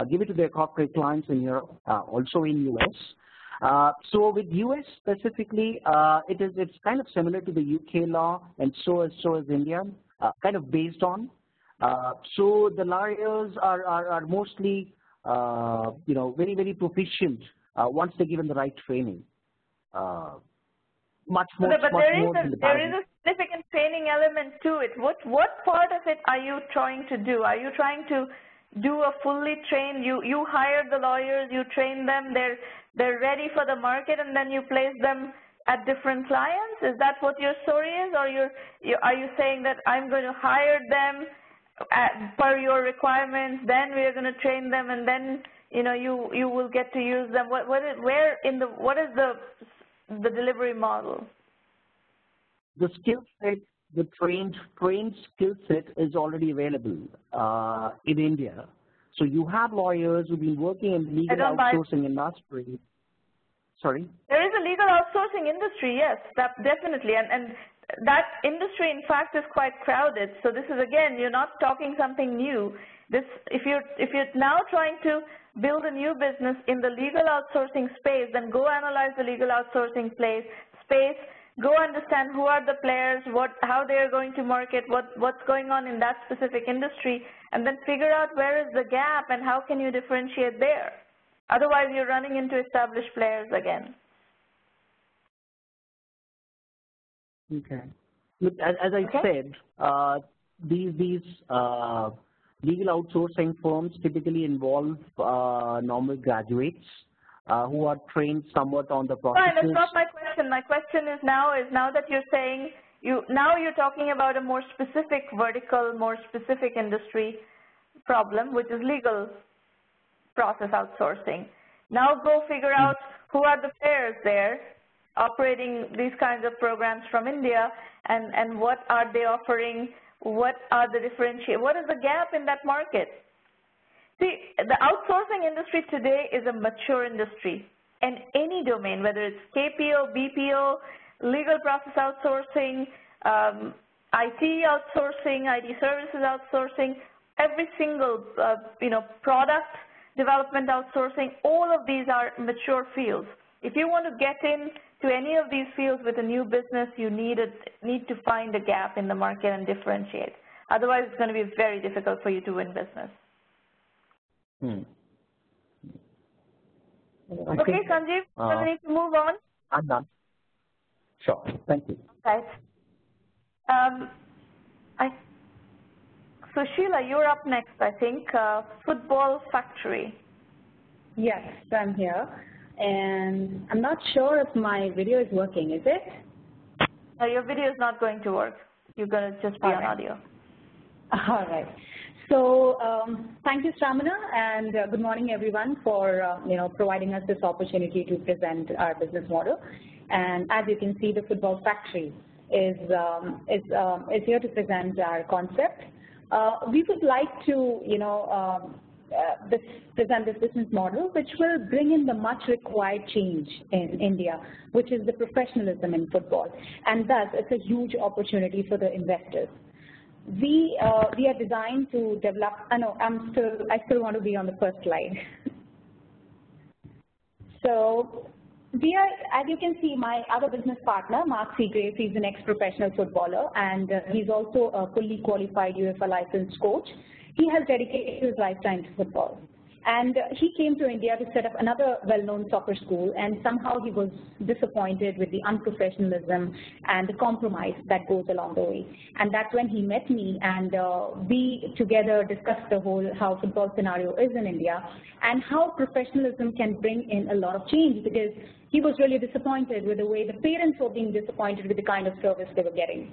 give it to their corporate clients in Europe, also in US. So with US specifically, it's kind of similar to the UK law, and so is India, kind of based on. So the lawyers are mostly very proficient once they're given the right training. Much more than the there is a significant training element to it. What part of it are you trying to do? Are you trying to do a fully trained? You hire the lawyers, you train them, they're ready for the market, and then you place them at different clients? Is that what your story is, or are you saying that I'm going to hire them per your requirements, then we are going to train them, and then you will get to use them? What is the delivery model? The skill set, the trained skill set is already available in India. So you have lawyers who've been working in the legal outsourcing industry. Sorry? There is a legal outsourcing industry, yes, definitely. And that industry, in fact, is quite crowded. So this is, again, you're not talking something new. If you're now trying to build a new business in the legal outsourcing space, then go analyze the legal outsourcing space, go understand who are the players, how they are going to market, what's going on in that specific industry, and then figure out where is the gap and how can you differentiate there. Otherwise, you're running into established players again. Okay. Look, as I said, these legal outsourcing firms typically involve normal graduates who are trained somewhat on the processes. Fine, that's not my question. My question is now that you're saying now you're talking about a more specific vertical, more specific industry problem, which is legal process outsourcing. Now go figure out who are the players there operating these kinds of programs from India, and what are they offering, what are the what is the gap in that market? See, the outsourcing industry today is a mature industry, and any domain, whether it's KPO, BPO, legal process outsourcing, IT outsourcing, IT services outsourcing, every single product development outsourcing, all of these are mature fields. If you want to get into any of these fields with a new business, you need to find a gap in the market and differentiate. Otherwise, it's going to be very difficult for you to win business. Okay, Sanjeev, we need to move on. I'm done. Sure. Thank you. Okay. So Sheila, you're up next, I think. Football Factory. Yes, I'm here. And I'm not sure if my video is working, is it? No, your video is not going to work. You're going to just be on audio. All right. So thank you, Stramana, and good morning, everyone, for providing us this opportunity to present our business model. And as you can see, the Football Factory is here to present our concept. We would like to, present this business model, which will bring in the much required change in India, which is the professionalism in football. And thus, it's a huge opportunity for the investors. We are designed to develop, I still want to be on the first slide. So we are, as you can see, my other business partner, Mark Seagrave, he's an ex-professional footballer, and he's also a fully qualified UEFA licensed coach. He has dedicated his lifetime to football. And he came to India to set up another well-known soccer school, and somehow he was disappointed with the unprofessionalism and the compromise that goes along the way. And that's when he met me, and we together discussed the whole how football scenario is in India and how professionalism can bring in a lot of change, because he was really disappointed with the way the parents were being disappointed with the kind of service they were getting.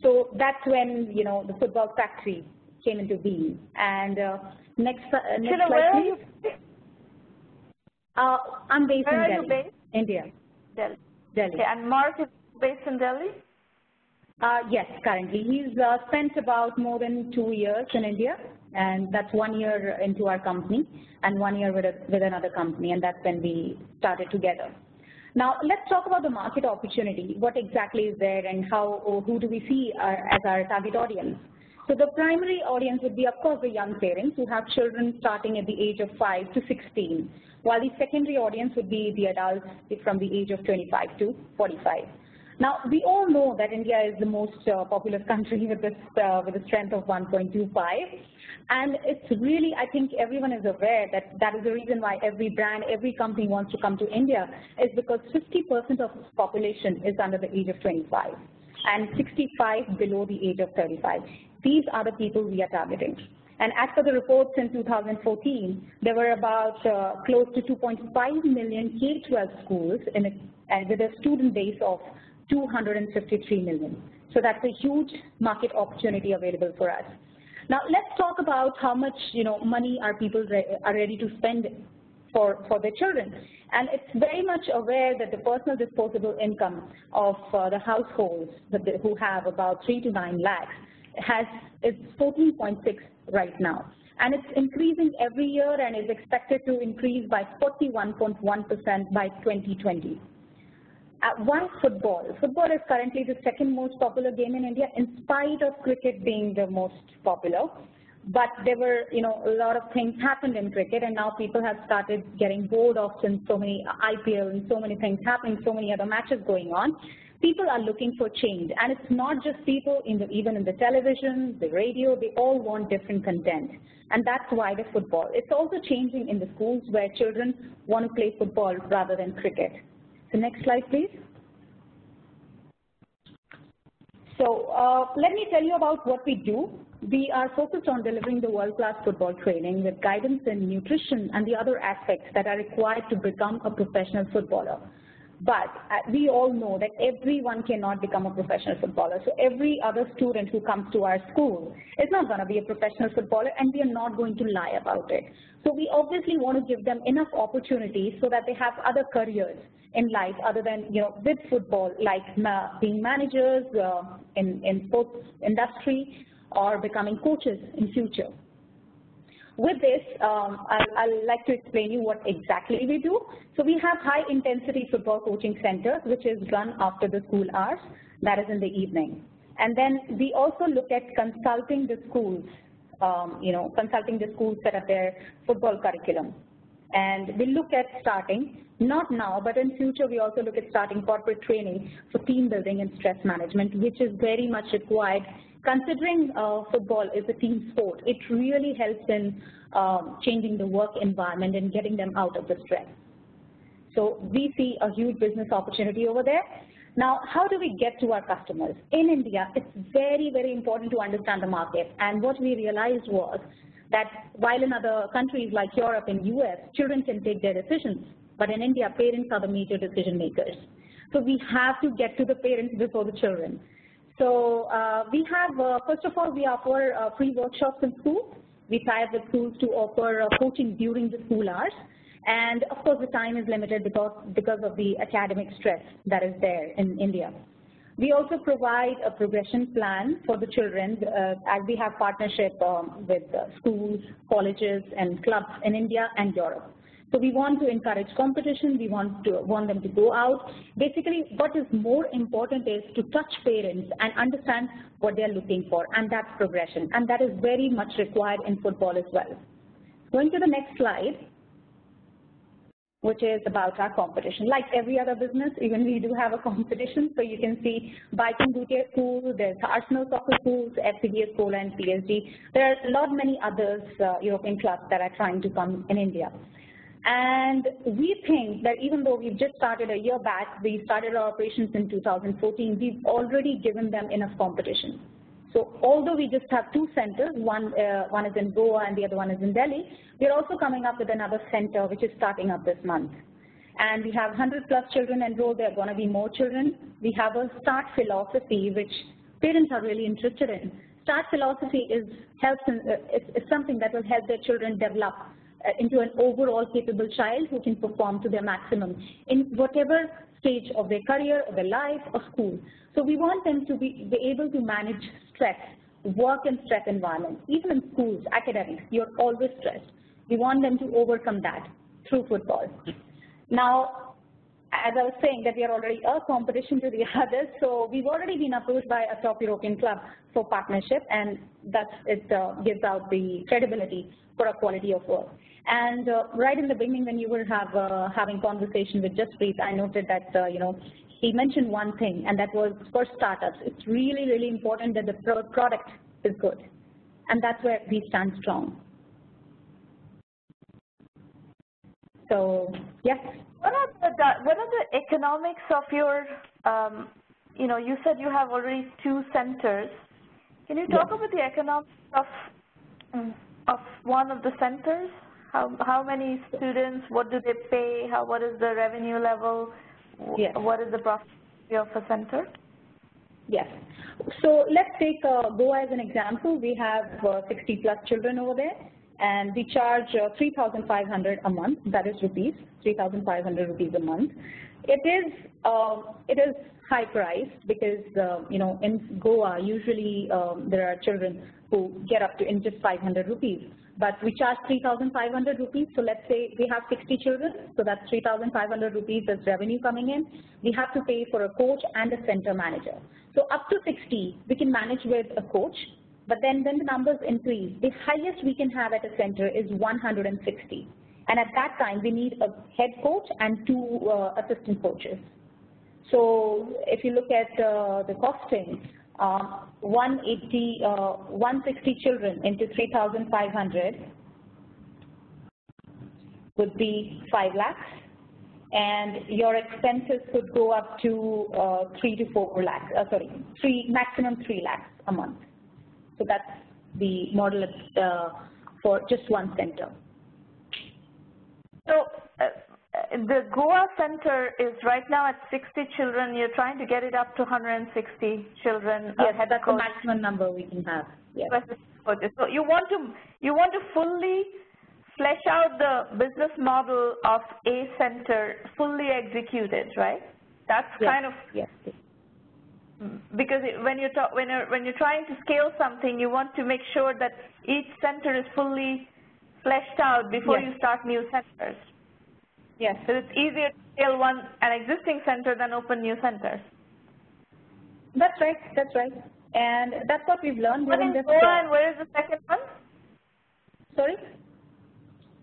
So that's when, the Football Factory came into being. And next slide, please. I'm based in Delhi, based? India. Delhi. Delhi. Okay, and Mark is based in Delhi? Yes, currently. He's spent about more than 2 years in India, and that's 1 year into our company and 1 year with another company, and that's when we started together. Now, let's talk about the market opportunity. What exactly is there and who do we see as our target audience? So the primary audience would be, of course, the young parents who have children starting at the age of 5 to 16, while the secondary audience would be the adults from the age of 25 to 45. Now, we all know that India is the most populous country with a strength of 1.25, and it's really, I think everyone is aware that that is the reason why every brand, every company wants to come to India, is because 50% of its population is under the age of 25 and 65 below the age of 35. These are the people we are targeting. And as per the reports in 2014, there were about close to 2.5 million K-12 schools with a student base of 253 million. So that's a huge market opportunity available for us. Now let's talk about how much money are people are ready to spend for their children. And it's very much aware that the personal disposable income of the households who have about 3 to 9 lakhs is 14.6 right now. And it's increasing every year and is expected to increase by 41.1% by 2020. Why football? Football is currently the second most popular game in India, in spite of cricket being the most popular. But there were, a lot of things happened in cricket, and now people have started getting bored of since so many IPL and so many things happening, so many other matches going on. People are looking for change, and it's not just people even in the television, the radio, they all want different content, and that's why the football. It's also changing in the schools where children want to play football rather than cricket. So next slide, please. So let me tell you about what we do. We are focused on delivering the world-class football training with guidance in nutrition and the other aspects that are required to become a professional footballer. But we all know that everyone cannot become a professional footballer. So every other student who comes to our school is not going to be a professional footballer, and we are not going to lie about it. So we obviously want to give them enough opportunities so that they have other careers in life other than, with football, like being managers in sports industry or becoming coaches in future. With this, I'd like to explain you what exactly we do. So we have high-intensity football coaching centers, which is run after the school hours, that is in the evening. And then we also look at consulting the schools, consulting the schools that are their football curriculum. And we look at starting, not now, but in future, we also look at starting corporate training for team building and stress management, which is very much required. Considering football is a team sport, it really helps in changing the work environment and getting them out of the stress. So we see a huge business opportunity over there. Now, how do we get to our customers? In India, it's very, very important to understand the market. And what we realized was that while in other countries like Europe and US, children can take their decisions, but in India, parents are the major decision makers. So we have to get to the parents before the children. So we have, first of all, we offer free workshops in schools. We tie up with schools to offer coaching during the school hours. And of course, the time is limited because of the academic stress that is there in India. We also provide a progression plan for the children as we have partnership with schools, colleges, and clubs in India and Europe. So we want to encourage competition. We want them to go out. Basically, what is more important is to touch parents and understand what they're looking for, and that's progression. And that is very much required in football as well. Going to the next slide, which is about our competition. Like every other business, even we do have a competition. So you can see Biking Boutique School, there's Arsenal Soccer Schools, FCBS Cola, and PSG. There are many others, European clubs that are trying to come in India. And we think that even though we've just started a year back, we started our operations in 2014, we've already given them enough competition. So although we just have 2 centers, one is in Goa and the other one is in Delhi, we're also coming up with another center which is starting up this month. And we have 100+ children enrolled. There are going to be more children. We have a START philosophy, which parents are really interested in. START philosophy is something that will help their children develop into an overall capable child who can perform to their maximum in whatever stage of their career, or their life, or school. So we want them to be able to manage stress, work in stress environments. Even in schools, academics, you're always stressed. We want them to overcome that through football. Now, as I was saying, that we are already a competition to the others, so we've already been approached by a top European club for partnership, and thus it gives out the credibility for a quality of work. And right in the beginning, when you were having conversation with Jaspreet, I noted that he mentioned one thing, and that was for startups. It's really, really important that the product is good, and that's where we stand strong. So yes. What are the economics of your, you said you have already 2 centers. Can you talk about the economics of one of the centers? How many students, what do they pay, what is the revenue level, what is the profitability of a center? Yes. So let's take Goa as an example. We have 60 plus children over there, and we charge 3,500 a month, that is rupees, 3,500 rupees a month. It is high priced because, in Goa, usually there are children who get up to in just 500 rupees. But we charge 3,500 rupees, so let's say we have 60 children, so that's 3,500 rupees as revenue coming in. We have to pay for a coach and a center manager. So up to 60, we can manage with a coach, but then when the numbers increase, the highest we can have at a center is 160. And at that time, we need a head coach and 2 assistant coaches. So if you look at the costing, 160 children into 3,500 would be 5 lakhs, and your expenses could go up to 3 to 4 lakhs. Maximum 3 lakhs a month. So that's the model for just one center. So the Goa center is right now at 60 children. You're trying to get it up to 160 children. Yes, that's the maximum number we can have. Yes. So you want to fully flesh out the business model of a center, fully executed, right? That's kind of because when you're trying to scale something, you want to make sure that each center is fully fleshed out before you start new centers. Yes. So it's easier to scale an existing center than open new centers. That's right. That's right. And that's what we've learned during this. And where is the second one? Sorry?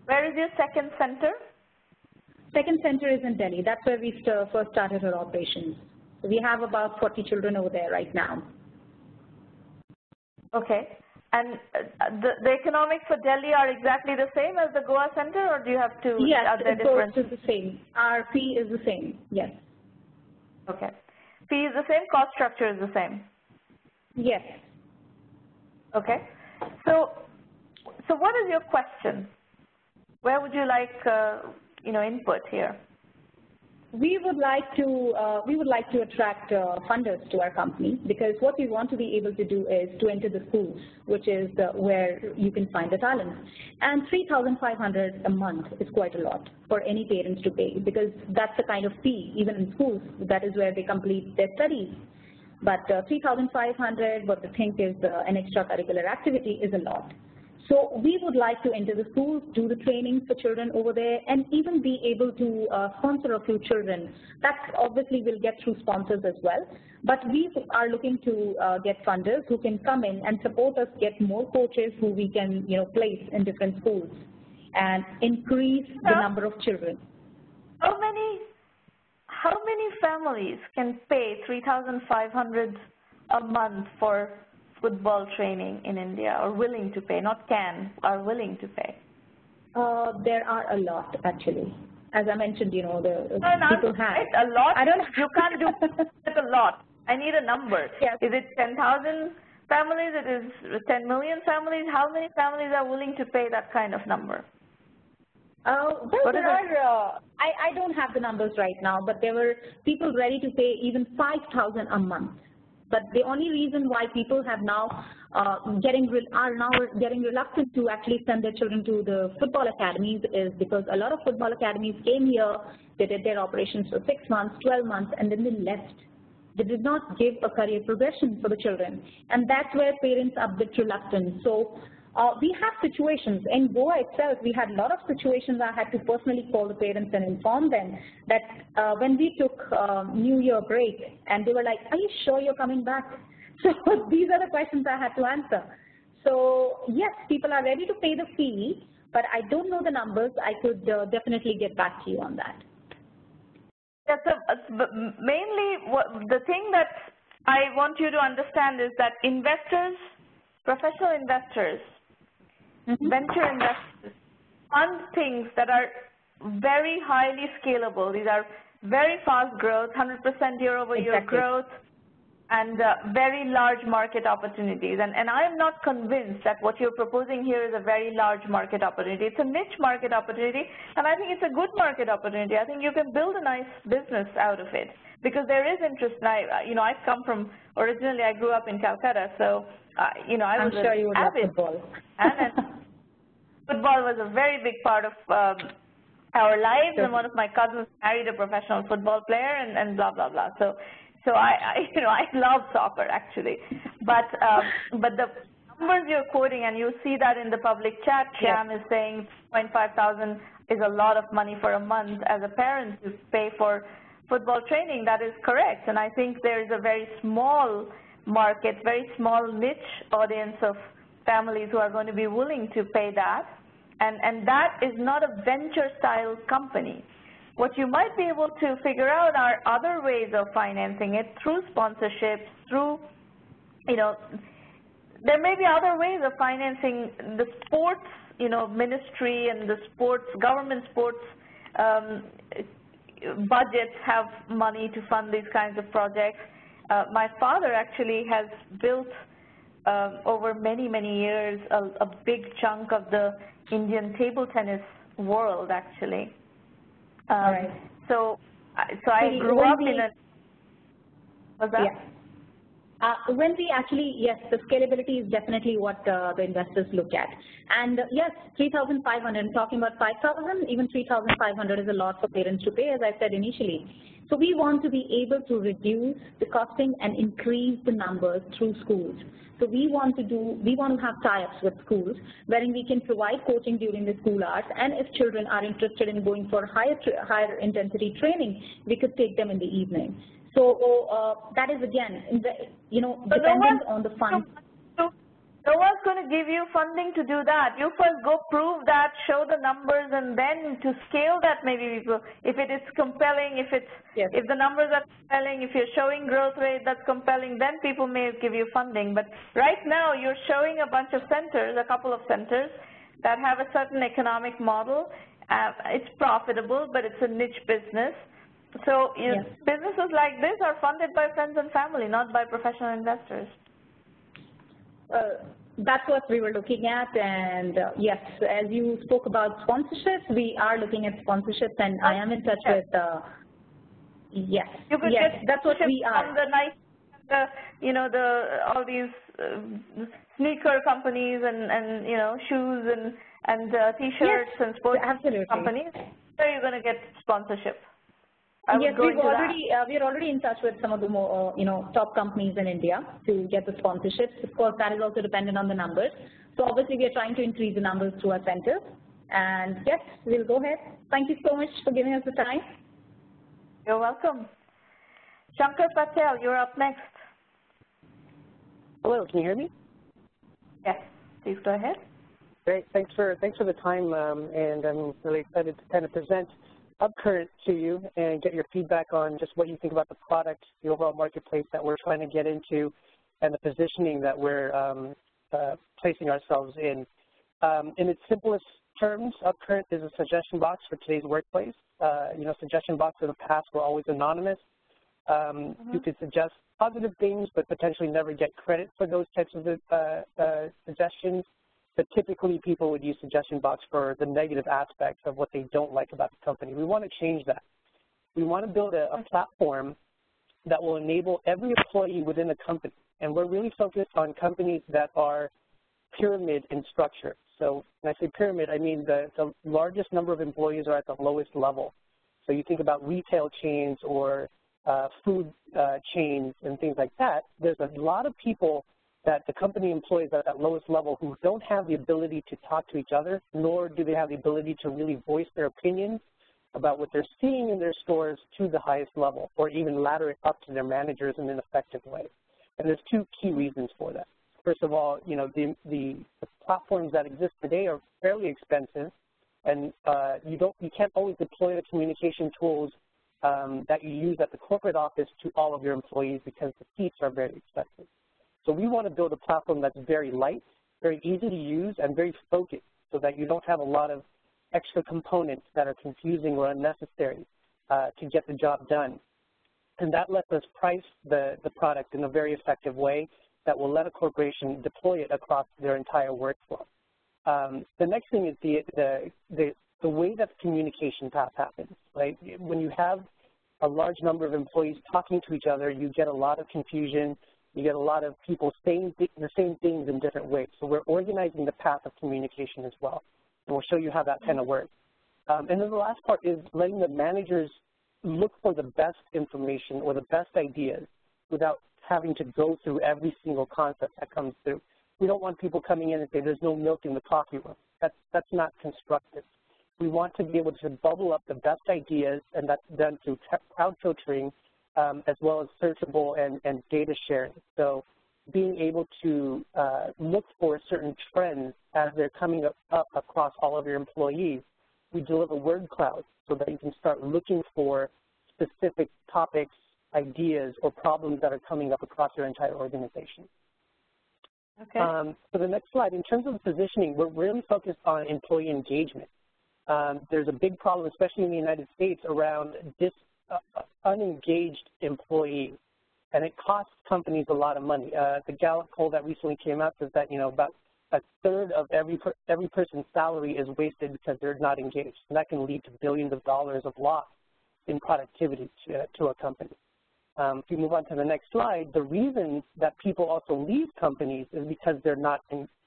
Where is your second center? Second center is in Delhi. That's where we first started our operations. So we have about 40 children over there right now. Okay. And the economics for Delhi are exactly the same as the Goa center, or do you have to? Yes, both is the same. Our fee is the same. Yes. Okay. Fee is the same. Cost structure is the same. Yes. Okay. So what is your question? Where would you like input here? We would like to attract funders to our company, because what we want to be able to do is to enter the schools, which is where you can find the talent. And 3,500 a month is quite a lot for any parents to pay, because that's the kind of fee, even in schools, that is where they complete their studies. But 3,500, what they think is an extracurricular activity, is a lot. So we would like to enter the schools, do the training for children over there, and even be able to sponsor a few children. That obviously will get through sponsors as well. But we are looking to get funders who can come in and support us, get more coaches who we can place in different schools and increase the number of children. How many families can pay 3,500 a month for football training in India, or willing to pay, not can, are willing to pay? There are a lot, actually. As I mentioned, people have. A lot? You can't do it a lot. I need a number. Yes. Is it 10,000 families? It is 10 million families? How many families are willing to pay that kind of number? Well, I don't have the numbers right now, but there were people ready to pay even 5,000 a month. But the only reason why people have now getting reluctant to actually send their children to the football academies is because a lot of football academies came here, they did their operations for 6 months, 12 months, and then they left. They did not give a career progression for the children, and that's where parents are a bit reluctant. So We have situations. In Goa itself, we had a lot of situations I had to personally call the parents and inform them that when we took New Year break, and they were like, are you sure you're coming back? So these are the questions I had to answer. So yes, people are ready to pay the fee, but I don't know the numbers. I could definitely get back to you on that. Yeah, so mainly the thing that I want you to understand is that investors, professional investors, venture investors fund things that are very highly scalable. These are very fast growth, 100% year-over-year growth, and very large market opportunities. And I am not convinced that what you're proposing here is a very large market opportunity. It's a niche market opportunity, and I think it's a good market opportunity. I think you can build a nice business out of it because there is interest. And I come from, originally I grew up in Calcutta, so I was I'm sure you would love football. And football was a very big part of our lives, and one of my cousins married a professional football player, and blah blah blah. So I love soccer actually, but the numbers you're quoting, and you see that in the public chat, Shyam is saying 2,500 is a lot of money for a month as a parent to pay for football training. That is correct, and I think there is a very small market, very small niche audience of families who are going to be willing to pay that, and that is not a venture-style company. What you might be able to figure out are other ways of financing it through sponsorships, through, there may be other ways of financing the sports, ministry and the sports, government sports budgets have money to fund these kinds of projects. My father actually has built over many, many years a big chunk of the Indian table tennis world actually. Right. So I grew up in a, what's that? Yeah. When we actually, yes, the scalability is definitely what the investors look at. And yes, 3,500, I'm talking about 5,000, even 3,500 is a lot for parents to pay, as I said initially. So we want to be able to reduce the costing and increase the numbers through schools. So we want to have tie-ups with schools wherein we can provide coaching during the school hours, and if children are interested in going for higher intensity training, we could take them in the evening. So that is again, dependent on the funds. No one's going to give you funding to do that. You first go prove that, show the numbers, and then to scale that maybe if it is compelling, if the numbers are compelling, if you're showing growth rate that's compelling, then people may give you funding. But right now you're showing a bunch of centers, a couple of centers that have a certain economic model. It's profitable, but it's a niche business. So businesses like this are funded by friends and family, not by professional investors. That's what we were looking at, and yes, as you spoke about sponsorships, we are looking at sponsorships, and I am in touch with, that's what we are. From the nice, all these sneaker companies and shoes and T-shirts and sports companies, where are you going to get sponsorship? Yes, we're already in touch with some of the more, top companies in India to get the sponsorships. Of course, that is also dependent on the numbers. So obviously, we are trying to increase the numbers through our centers. And yes, we'll go ahead. Thank you so much for giving us the time. You're welcome. Shankar Patel, you're up next. Hello, can you hear me? Yes, please go ahead. Great, thanks for the time, and I'm really excited to kind of present UpCurrent to you and get your feedback on just what you think about the product, the overall marketplace that we're trying to get into, and the positioning that we're placing ourselves in. In its simplest terms, UpCurrent is a suggestion box for today's workplace. Suggestion boxes in the past were always anonymous. You could suggest positive things, but potentially never get credit for those types of suggestions. But typically people would use suggestion box for the negative aspects of what they don't like about the company. We want to change that. We want to build a platform that will enable every employee within the company. And we're really focused on companies that are pyramid in structure. So when I say pyramid, I mean the largest number of employees are at the lowest level. So you think about retail chains or food chains and things like that. There's a lot of people that the company employees at that lowest level who don't have the ability to talk to each other, nor do they have the ability to really voice their opinions about what they're seeing in their stores to the highest level, or even ladder it up to their managers in an effective way. And there's two key reasons for that. First of all, you know, the platforms that exist today are fairly expensive, and you can't always deploy the communication tools that you use at the corporate office to all of your employees because the seats are very expensive. So we want to build a platform that's very light, very easy to use, and very focused so that you don't have a lot of extra components that are confusing or unnecessary to get the job done. And that lets us price the product in a very effective way that will let a corporation deploy it across their entire workflow. The next thing is the way that the communication path happens, right? When you have a large number of employees talking to each other, you get a lot of confusion. You get a lot of people saying the same things in different ways. So we're organizing the path of communication as well. And we'll show you how that kind of works. And then the last part is letting the managers look for the best information or the best ideas without having to go through every single concept that comes through. We don't want people coming in and say there's no milk in the coffee room. That's not constructive. We want to be able to bubble up the best ideas, and that's done through crowd filtering as well as searchable and data sharing. So being able to look for certain trends as they're coming up across all of your employees, we deliver word clouds so that you can start looking for specific topics, ideas, or problems that are coming up across your entire organization. Okay. For the next slide, in terms of the positioning, we're really focused on employee engagement. There's a big problem, especially in the United States, around unengaged employees, and it costs companies a lot of money. The Gallup poll that recently came out says that, you know, about a third of every person's salary is wasted because they're not engaged, and that can lead to billions of dollars of loss in productivity to a company. If you move on to the next slide, the reason that people also leave companies is because they're not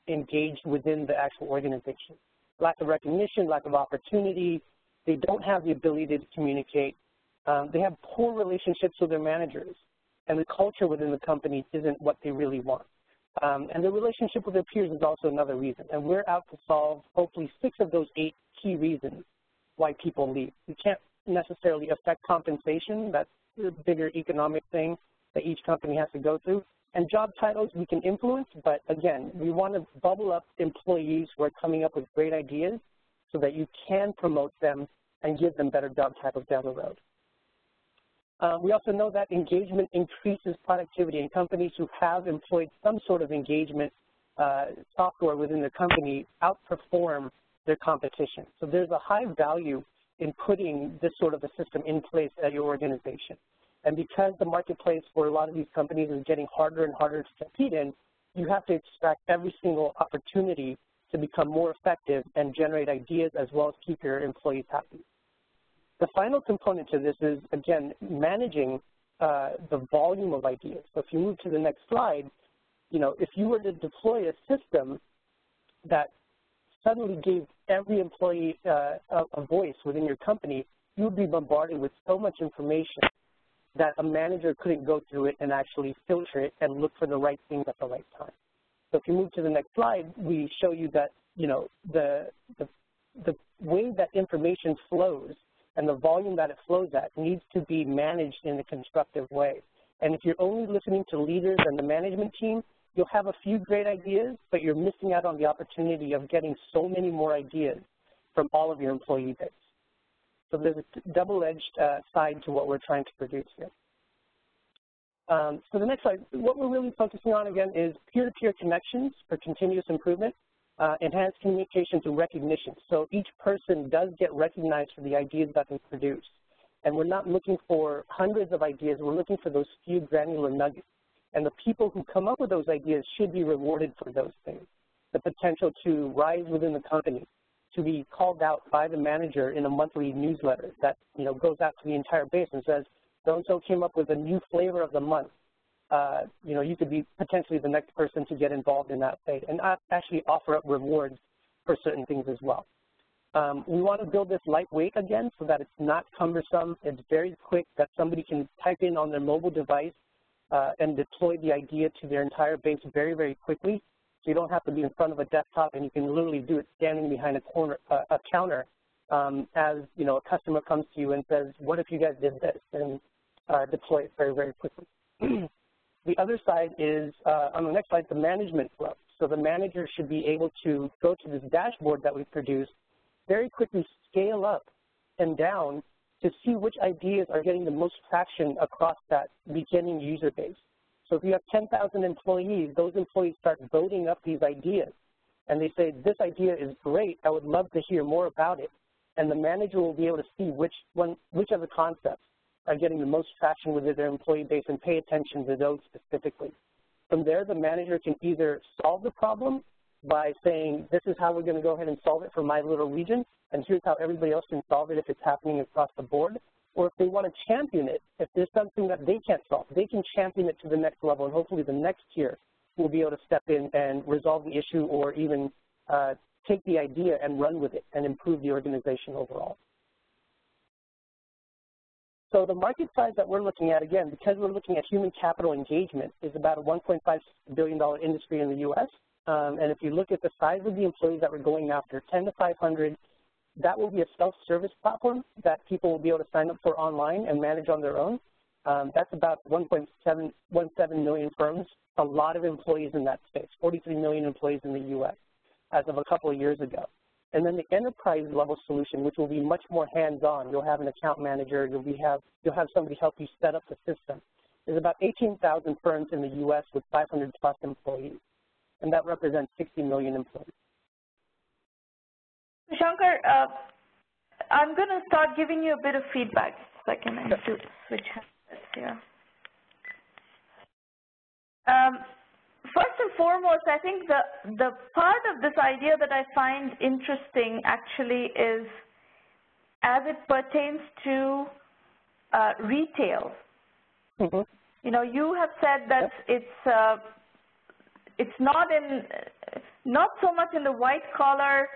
engaged within the actual organization. Lack of recognition, lack of opportunity, they don't have the ability to communicate. They have poor relationships with their managers, and the culture within the company isn't what they really want. And the relationship with their peers is also another reason. And we're out to solve hopefully 6 of those 8 key reasons why people leave. We can't necessarily affect compensation. That's a bigger economic thing that each company has to go through. And job titles we can influence, but again, we want to bubble up employees who are coming up with great ideas so that you can promote them and give them better job titles down the road. We also know that engagement increases productivity, and companies who have employed some sort of engagement software within their company outperform their competition. So there's a high value in putting this sort of a system in place at your organization. And because the marketplace for a lot of these companies is getting harder and harder to compete in, you have to extract every single opportunity to become more effective and generate ideas as well as keep your employees happy. The final component to this is, again, managing the volume of ideas. So if you move to the next slide, you know, if you were to deploy a system that suddenly gave every employee a voice within your company, you would be bombarded with so much information that a manager couldn't go through it and actually filter it and look for the right things at the right time. So if you move to the next slide, we show you that, you know, the way that information flows and the volume that it flows at needs to be managed in a constructive way. And if you're only listening to leaders and the management team, you'll have a few great ideas, but you're missing out on the opportunity of getting so many more ideas from all of your employee base. So there's a double-edged side to what we're trying to produce here. So the next slide, what we're really focusing on, again, is peer-to-peer connections for continuous improvement, enhanced communication through recognition. So each person does get recognized for the ideas that they produce. And we're not looking for hundreds of ideas. We're looking for those few granular nuggets. And the people who come up with those ideas should be rewarded for those things. The potential to rise within the company, to be called out by the manager in a monthly newsletter that, you know, goes out to the entire base and says, so-and-so came up with a new flavor of the month. You know, you could be potentially the next person to get involved in that phase and actually offer up rewards for certain things as well. We want to build this lightweight again so that it's not cumbersome. It's very quick that somebody can type in on their mobile device and deploy the idea to their entire base very, very quickly. So you don't have to be in front of a desktop, and you can literally do it standing behind a counter as a customer comes to you and says, what if you guys did this, and deploy it very, very quickly. The other side is, on the next slide, the management flow. So the manager should be able to go to this dashboard that we produce, very quickly scale up and down to see which ideas are getting the most traction across that beginning user base. So if you have 10,000 employees, those employees start voting up these ideas. And they say, this idea is great, I would love to hear more about it. And the manager will be able to see which of the concepts are getting the most traction within their employee base and pay attention to those specifically. From there, the manager can either solve the problem by saying, this is how we're going to go ahead and solve it for my little region, and here's how everybody else can solve it if it's happening across the board. Or if they want to champion it, if there's something that they can't solve, they can champion it to the next level, and hopefully the next tier will be able to step in and resolve the issue, or even take the idea and run with it and improve the organization overall. So the market size that we're looking at, again, because we're looking at human capital engagement, is about a $1.5 billion industry in the U.S. And if you look at the size of the employees that we're going after, 10 to 500, that will be a self-service platform that people will be able to sign up for online and manage on their own. That's about 1.17 million firms, a lot of employees in that space, 43 million employees in the U.S. as of a couple of years ago. And then the enterprise level solution, which will be much more hands-on. You'll have an account manager, you'll have somebody help you set up the system. There's about 18,000 firms in the U.S. with 500 plus employees, and that represents 60 million employees. Shankar, I'm going to start giving you a bit of feedback. Second, I need to switch handsets here. First and foremost, I think the part of this idea that I find interesting actually is as it pertains to retail. Mm-hmm. You have said that it's not so much in the white collar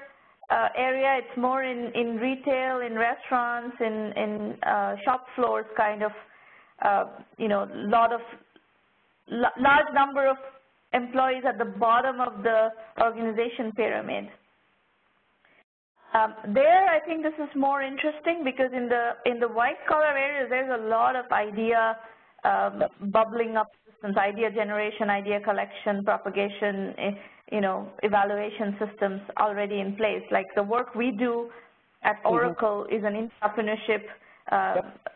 area. It's more in retail, in restaurants, in shop floors, kind of. Large number of employees at the bottom of the organization pyramid. There, I think this is more interesting because in the white collar areas, there's a lot of idea bubbling up systems, idea generation, idea collection, propagation, evaluation systems already in place. Like the work we do at Oracle is an entrepreneurship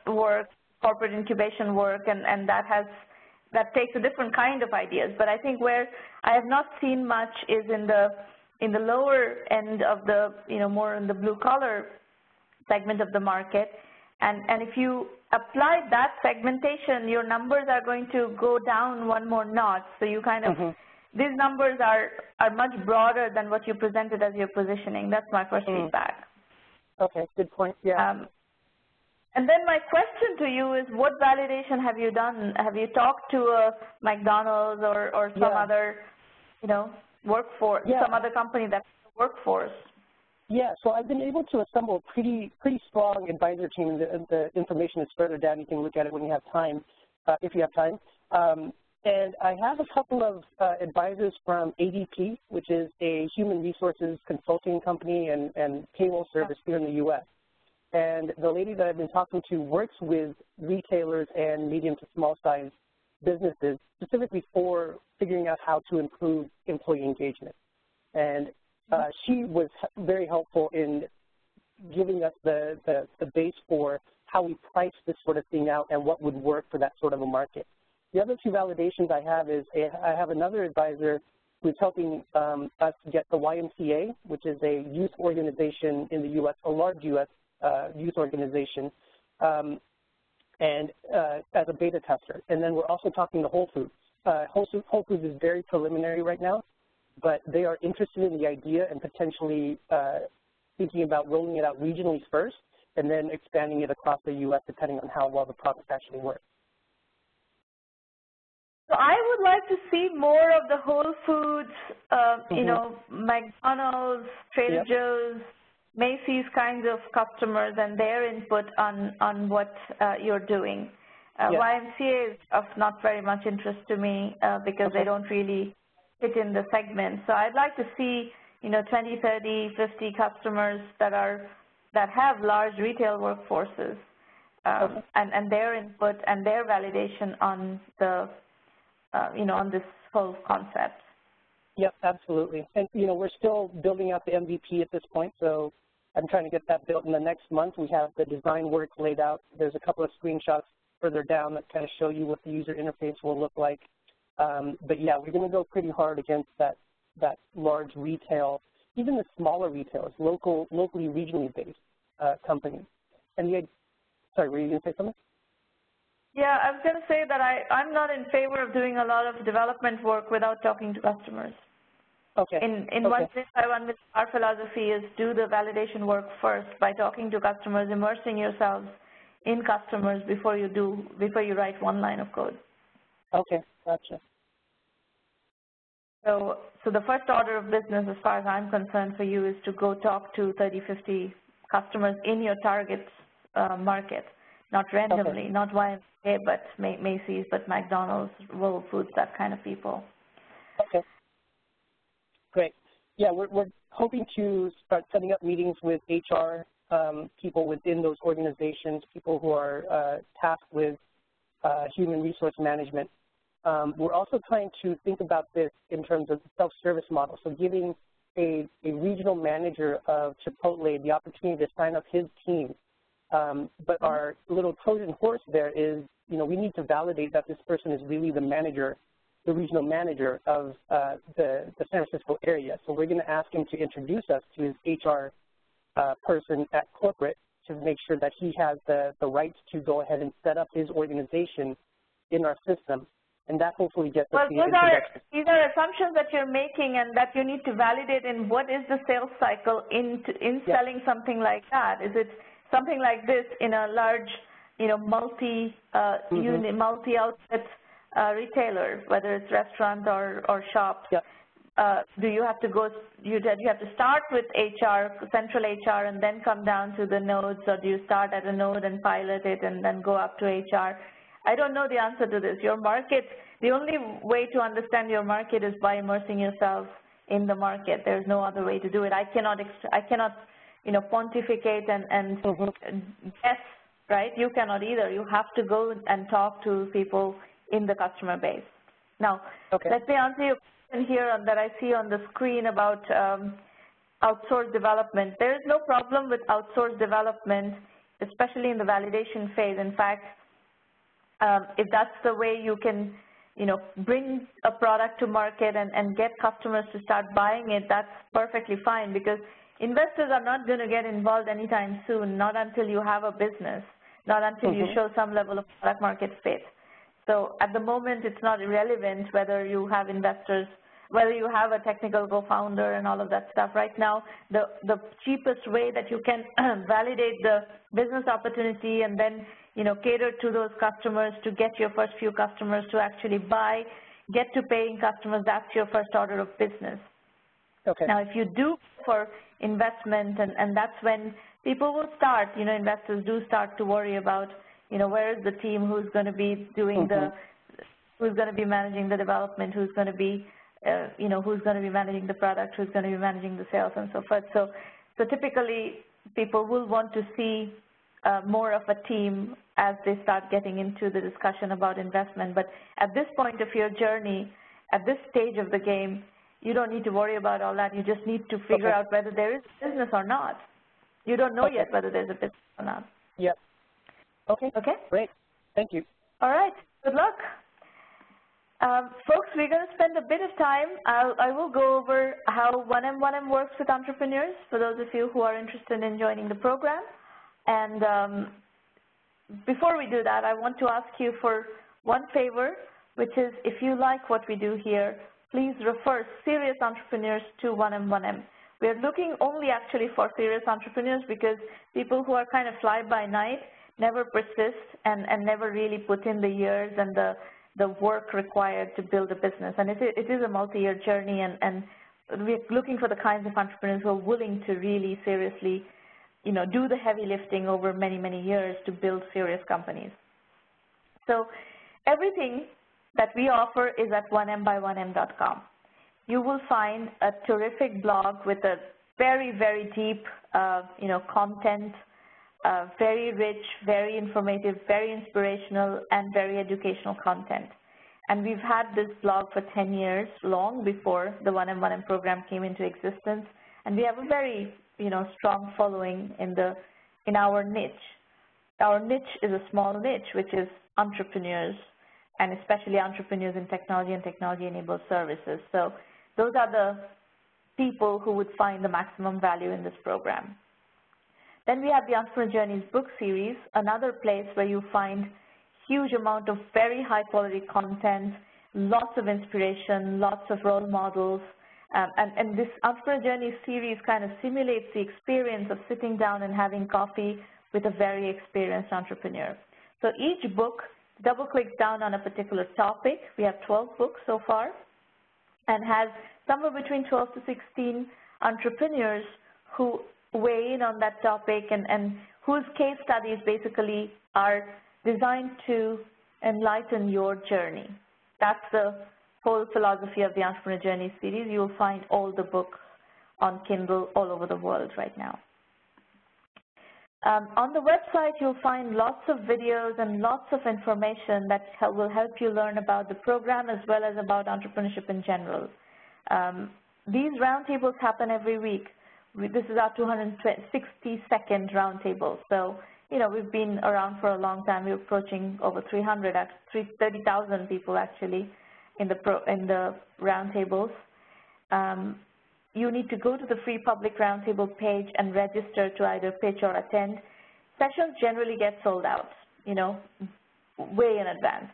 work, corporate incubation work, and that takes a different kind of ideas. But I think where I have not seen much is in the lower end of the, more in the blue collar segment of the market. And if you apply that segmentation, your numbers are going to go down one more notch. So you kind of, these numbers are much broader than what you presented as your positioning. That's my first feedback. Okay, good point, yeah. And then my question to you is, what validation have you done? Have you talked to a McDonald's or some other, workforce, some other company that's a workforce? Yeah, so I've been able to assemble a pretty strong advisor team. The information is further down. You can look at it when you have time, if you have time. And I have a couple of advisors from ADP, which is a human resources consulting company and payroll service here in the U.S. And the lady that I've been talking to works with retailers and medium to small size businesses, specifically for figuring out how to improve employee engagement. And she was very helpful in giving us the base for how we price this sort of thing out and what would work for that sort of a market. The other two validations I have is I have another advisor who's helping us get the YMCA, which is a youth organization in the U.S., a large U.S. Youth organization, and as a beta tester. And then we're also talking to Whole Foods. Whole Foods is very preliminary right now, but they are interested in the idea and potentially thinking about rolling it out regionally first and then expanding it across the U.S. depending on how well the product actually works. So I would like to see more of the Whole Foods, McDonald's, Trader Joe's, Macy's kinds of customers and their input on what you're doing. YMCA is of not very much interest to me because they don't really fit in the segment. So I'd like to see, 20, 30, 50 customers that have large retail workforces and their input and their validation on the, on this whole concept. Yep, absolutely. And, we're still building out the MVP at this point, so I'm trying to get that built in the next month. We have the design work laid out. There's a couple of screenshots further down that kind of show you what the user interface will look like. But yeah, we're going to go pretty hard against that large retail, even the smaller retailers, locally, regionally based companies. And sorry, were you going to say something? Yeah, I was going to say that I'm not in favor of doing a lot of development work without talking to customers. Okay. In one thing, our philosophy is do the validation work first by talking to customers, immersing yourselves in customers before you write one line of code. Okay, gotcha. So the first order of business, as far as I'm concerned, for you is to go talk to 30, 50 customers in your target market, not randomly, not YMCA, but Macy's, but McDonald's, Whole Foods, that kind of people. Okay. Great. Yeah, we're hoping to start setting up meetings with HR people within those organizations, people who are tasked with human resource management. We're also trying to think about this in terms of the self-service model, so giving a regional manager of Chipotle the opportunity to sign up his team. But our little Trojan horse there is, we need to validate that this person is really the manager, the regional manager of the San Francisco area. So we're going to ask him to introduce us to his HR person at corporate to make sure that he has the rights to go ahead and set up his organization in our system. And that hopefully gets us the introduction. These are assumptions that you're making and that you need to validate in what is the sales cycle in selling something like that. Is it something like this in a large, multi-unit, multi-outlet retailer, whether it's restaurant or shop? Yep. Do you have to you have to start with HR, central HR, and then come down to the nodes, or do you start at a node and pilot it and then go up to HR? I don't know the answer to this. Your market, the only way to understand your market is by immersing yourself in the market. There's no other way to do it. I cannot pontificate and guess, right? You cannot either. You have to go and talk to people in the customer base. Now, let me answer your question here that I see on the screen about outsourced development. There is no problem with outsourced development, especially in the validation phase. In fact, if that's the way you can, bring a product to market and get customers to start buying it, that's perfectly fine, because investors are not going to get involved anytime soon, not until you have a business, not until you show some level of product market fit. So at the moment, it's not irrelevant whether you have investors, whether you have a technical co-founder and all of that stuff. Right now, the cheapest way that you can validate the business opportunity and then cater to those customers to get your first few customers to actually buy, get to paying customers, that's your first order of business. Okay. Now, if you do for investment, and that's when people will start, investors do start to worry about, where is the team who's going to be doing who's going to be managing the development, who's going to be, who's going to be managing the product, who's going to be managing the sales, and so forth. So typically, people will want to see more of a team as they start getting into the discussion about investment. But at this point of your journey, at this stage of the game, you don't need to worry about all that. You just need to figure out whether there is a business or not. You don't know yet whether there's a business or not. Yep. Okay. Great. Thank you. All right. Good luck. Folks, we're going to spend a bit of time. I will go over how 1M works with entrepreneurs for those of you who are interested in joining the program. And before we do that, I want to ask you for one favor, which is if you like what we do here, please refer serious entrepreneurs to 1M. We are looking only actually for serious entrepreneurs because people who are kind of fly-by-night never persist and never really put in the years and the work required to build a business. And it is a multi-year journey, and we're looking for the kinds of entrepreneurs who are willing to really seriously, do the heavy lifting over many, many years to build serious companies. So everything that we offer is at 1mby1m.com. You will find a terrific blog with a very, very deep, content, very rich, very informative, very inspirational, and very educational content. And we've had this blog for 10 years, long before the 1M1M program came into existence. And we have a very, strong following in our niche. Our niche is a small niche, which is entrepreneurs, and especially entrepreneurs in technology and technology-enabled services. So those are the people who would find the maximum value in this program. Then we have the Entrepreneur Journeys book series, another place where you find huge amount of very high-quality content, lots of inspiration, lots of role models, and this Entrepreneur Journeys series kind of simulates the experience of sitting down and having coffee with a very experienced entrepreneur. So each book double-clicks down on a particular topic. We have 12 books so far, and has somewhere between 12 to 16 entrepreneurs who weigh in on that topic and whose case studies basically are designed to enlighten your journey. That's the whole philosophy of the Entrepreneur Journey series. You will find all the books on Kindle all over the world right now. On the website, you'll find lots of videos and lots of information that will help you learn about the program as well as about entrepreneurship in general. These roundtables happen every week. This is our 262nd roundtable. So, we've been around for a long time. We're approaching over 30,000 people actually in the roundtables. You need to go to the free public roundtable page and register to either pitch or attend. Sessions generally get sold out, way in advance.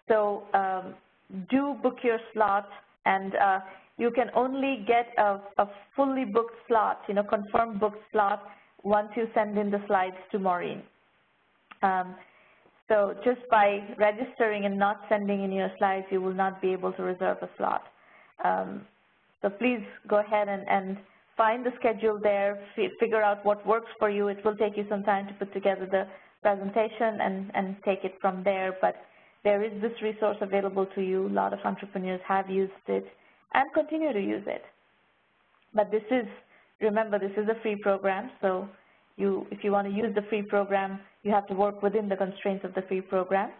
So do book your slot, and you can only get a fully booked slot, confirmed booked slot once you send in the slides to Maureen. So just by registering and not sending in your slides, you will not be able to reserve a slot. So please go ahead and find the schedule there, figure out what works for you. It will take you some time to put together the presentation and take it from there, but there is this resource available to you. A lot of entrepreneurs have used it and continue to use it. But this is, remember, this is a free program, so if you want to use the free program, you have to work within the constraints of the free program.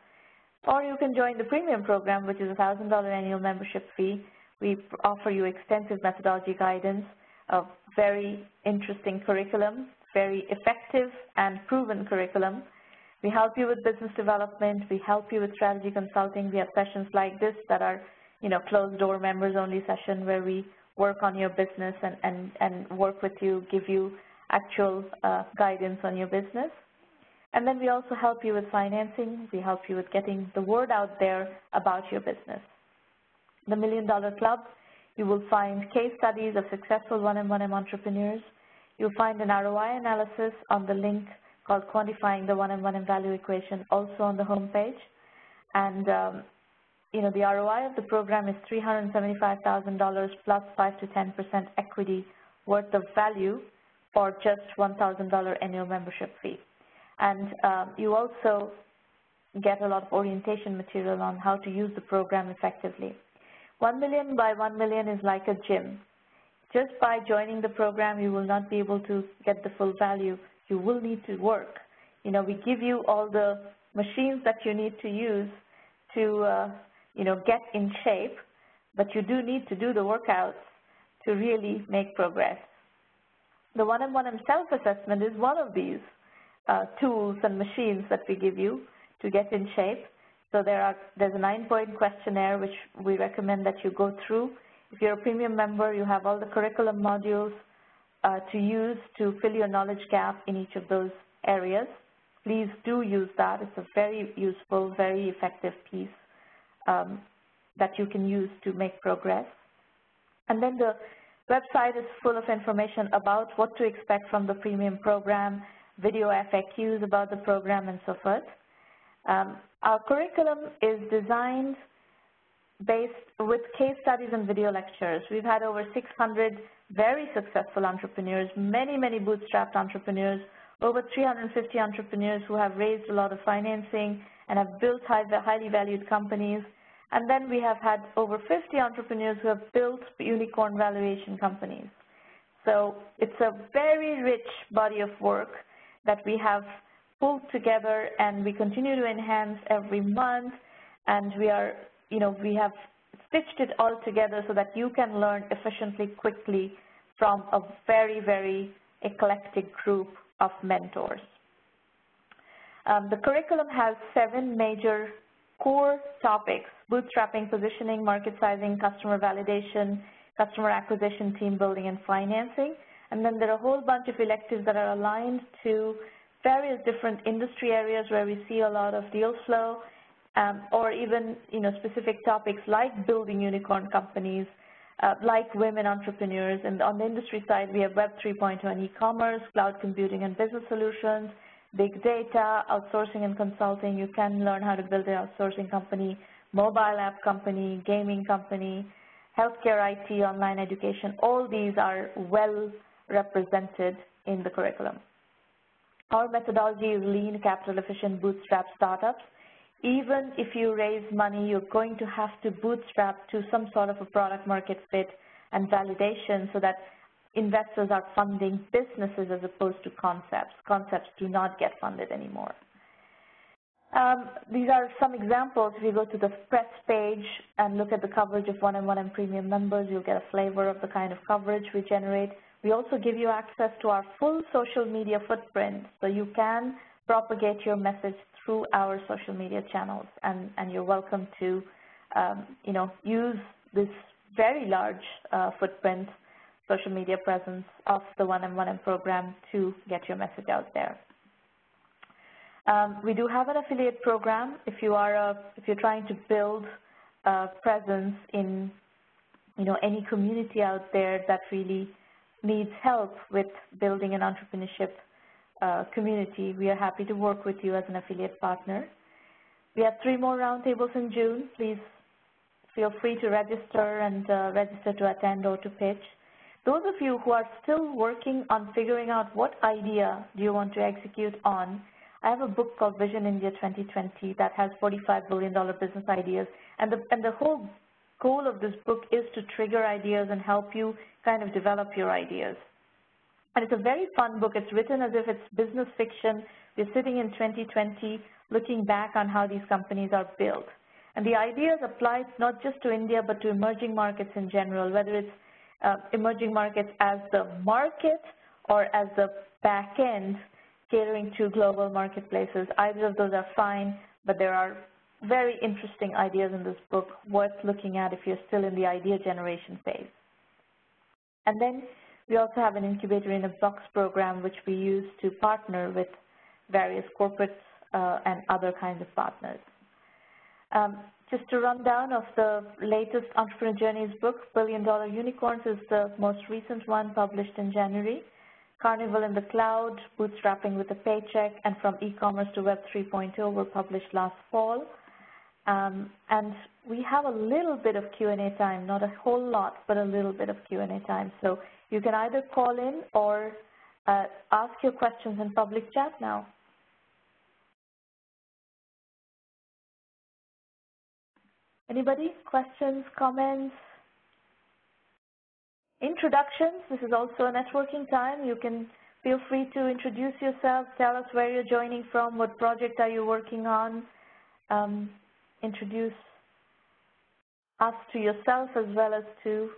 Or you can join the premium program, which is a $1,000 annual membership fee. We offer you extensive methodology guidance, a very interesting curriculum, very effective and proven curriculum. We help you with business development. We help you with strategy consulting. We have sessions like this that are, closed door members only session where we work on your business and work with you, give you actual guidance on your business. And then we also help you with financing. We help you with getting the word out there about your business. The $1 Million Club, you will find case studies of successful 1M1M entrepreneurs. You'll find an ROI analysis on the link called Quantifying the 1M1M Value Equation, also on the home page. And the ROI of the program is $375,000 plus 5 to 10% equity worth of value for just $1,000 annual membership fee. And you also get a lot of orientation material on how to use the program effectively. 1 million by 1 million is like a gym. Just by joining the program, you will not be able to get the full value. You will need to work. We give you all the machines that you need to use to, get in shape, but you do need to do the workouts to really make progress. The 1M1M self-assessment is one of these tools and machines that we give you to get in shape. So there's a 9-point questionnaire which we recommend that you go through. If you're a premium member, you have all the curriculum modules to use to fill your knowledge gap in each of those areas. Please do use that. It's a very useful, very effective piece that you can use to make progress. And then the website is full of information about what to expect from the premium program, video FAQs about the program, and so forth. Our curriculum is designed based with case studies and video lectures. We've had over 600 very successful entrepreneurs, many, many bootstrapped entrepreneurs, over 350 entrepreneurs who have raised a lot of financing and have built highly valued companies. And then we have had over 50 entrepreneurs who have built unicorn valuation companies. So it's a very rich body of work that we have pulled together, and we continue to enhance every month, and we are, we have stitched it all together so that you can learn efficiently, quickly from a very, very eclectic group of mentors. The curriculum has 7 major core topics: bootstrapping, positioning, market sizing, customer validation, customer acquisition, team building, and financing. And then there are a whole bunch of electives that are aligned to various different industry areas where we see a lot of deal flow, or even specific topics like building unicorn companies, like women entrepreneurs. And on the industry side, we have Web 3.0 and e-commerce, cloud computing and business solutions, big data, outsourcing and consulting. You can learn how to build an outsourcing company, mobile app company, gaming company, healthcare IT, online education. All these are well represented in the curriculum. Our methodology is lean, capital efficient, bootstrap startups. Even if you raise money, you're going to have to bootstrap to some sort of a product market fit and validation so that investors are funding businesses as opposed to concepts. Concepts do not get funded anymore. These are some examples. If you go to the press page and look at the coverage of 1M1M Premium members, you'll get a flavor of the kind of coverage we generate. We also give you access to our full social media footprint, so you can propagate your message through our social media channels, and you're welcome to use this very large footprint, social media presence of the 1M1M program to get your message out there. We do have an affiliate program. If you're trying to build a presence in any community out there that really needs help with building an entrepreneurship community, we are happy to work with you as an affiliate partner. We have 3 more roundtables in June. Please feel free to register and register to attend or to pitch. Those of you who are still working on figuring out what idea do you want to execute on, I have a book called Vision India 2020 that has $45 billion business ideas, and the whole goal of this book is to trigger ideas and help you kind of develop your ideas. And it's a very fun book. It's written as if it's business fiction. We're sitting in 2020 looking back on how these companies are built. And the ideas apply not just to India but to emerging markets in general, whether it's emerging markets as the market or as the back end catering to global marketplaces. Either of those are fine, but there are very interesting ideas in this book worth looking at if you're still in the idea generation phase. And then we also have an incubator in a box program which we use to partner with various corporates and other kinds of partners. Just a rundown of the latest Entrepreneur Journeys book, $1 Billion Unicorns is the most recent one, published in January. Carnival in the Cloud, Bootstrapping with a Paycheck, and From E-Commerce to Web 3.0 were published last fall. And we have a little bit of Q&A time, not a whole lot, but a little bit of Q&A time. So you can either call in or ask your questions in public chat now. Anybody? Questions, comments? Introductions. This is also a networking time. You can feel free to introduce yourself, tell us where you're joining from, what project are you working on. Introduce us to yourself as well as to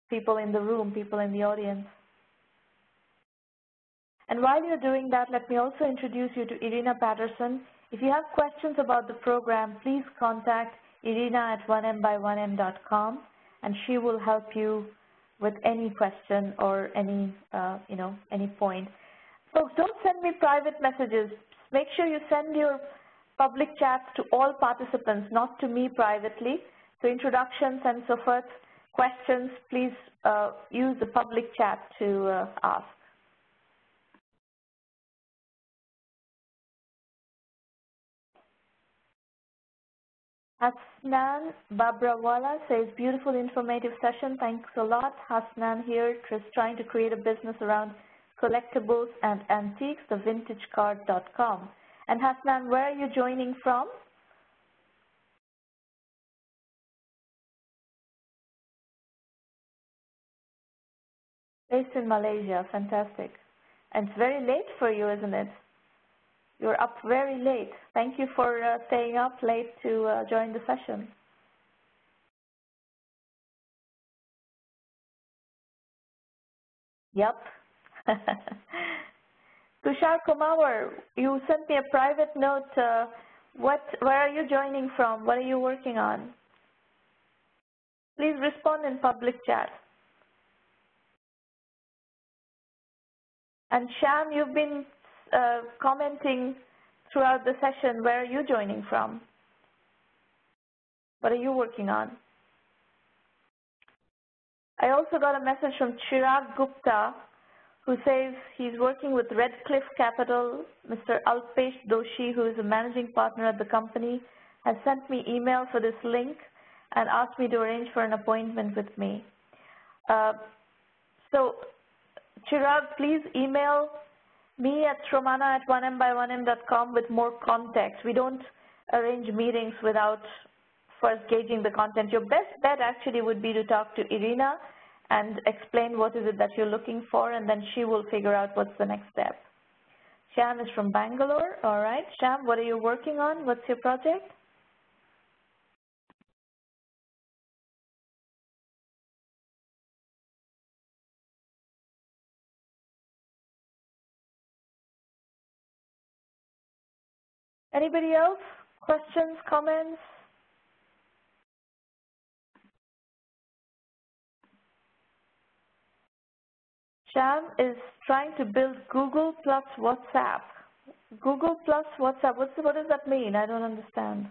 people in the room, people in the audience. And while you're doing that, let me also introduce you to Irina Patterson. If you have questions about the program, please contact Irina at 1mby1m.com, and she will help you with any question or any, any point. Folks, don't send me private messages. Make sure you send your public chats to all participants, not to me privately. So introductions and so forth, questions, please use the public chat to ask. Hasnan Babrawala says, beautiful informative session, thanks a lot. Hasnan here, just trying to create a business around collectibles and antiques, thevintagecard.com. And Hasnan, where are you joining from? Based in Malaysia, fantastic. And it's very late for you, isn't it? You're up very late. Thank you for staying up late to join the session. Yep. Tushar Kumar, you sent me a private note. Where are you joining from? What are you working on? Please respond in public chat. And Sham, you've been commenting throughout the session. Where are you joining from? What are you working on? I also got a message from Chirag Gupta, who says he's working with Redcliffe Capital. Mr. Alpesh Doshi, who is a managing partner at the company, has sent me email for this link and asked me to arrange for an appointment with me. So, Chirag, please email me at shromana@1m-by-1m.com with more context. We don't arrange meetings without first gauging the content. Your best bet actually would be to talk to Irina and explain what is it that you're looking for, and then she will figure out what's the next step. Sham is from Bangalore. All right, Sham, what are you working on? What's your project? Anybody else? Questions, comments? Sham is trying to build Google plus WhatsApp. Google plus WhatsApp, what does that mean? I don't understand.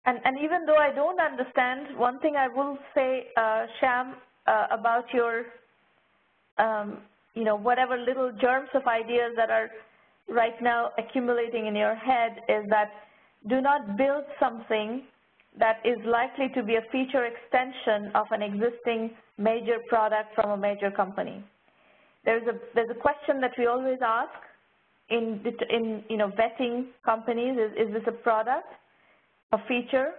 And even though I don't understand, one thing I will say, Sham, about your, whatever little germs of ideas that are right now accumulating in your head is that do not build something that is likely to be a feature extension of an existing major product from a major company. There's a question that we always ask in vetting companies: is this a product, a feature,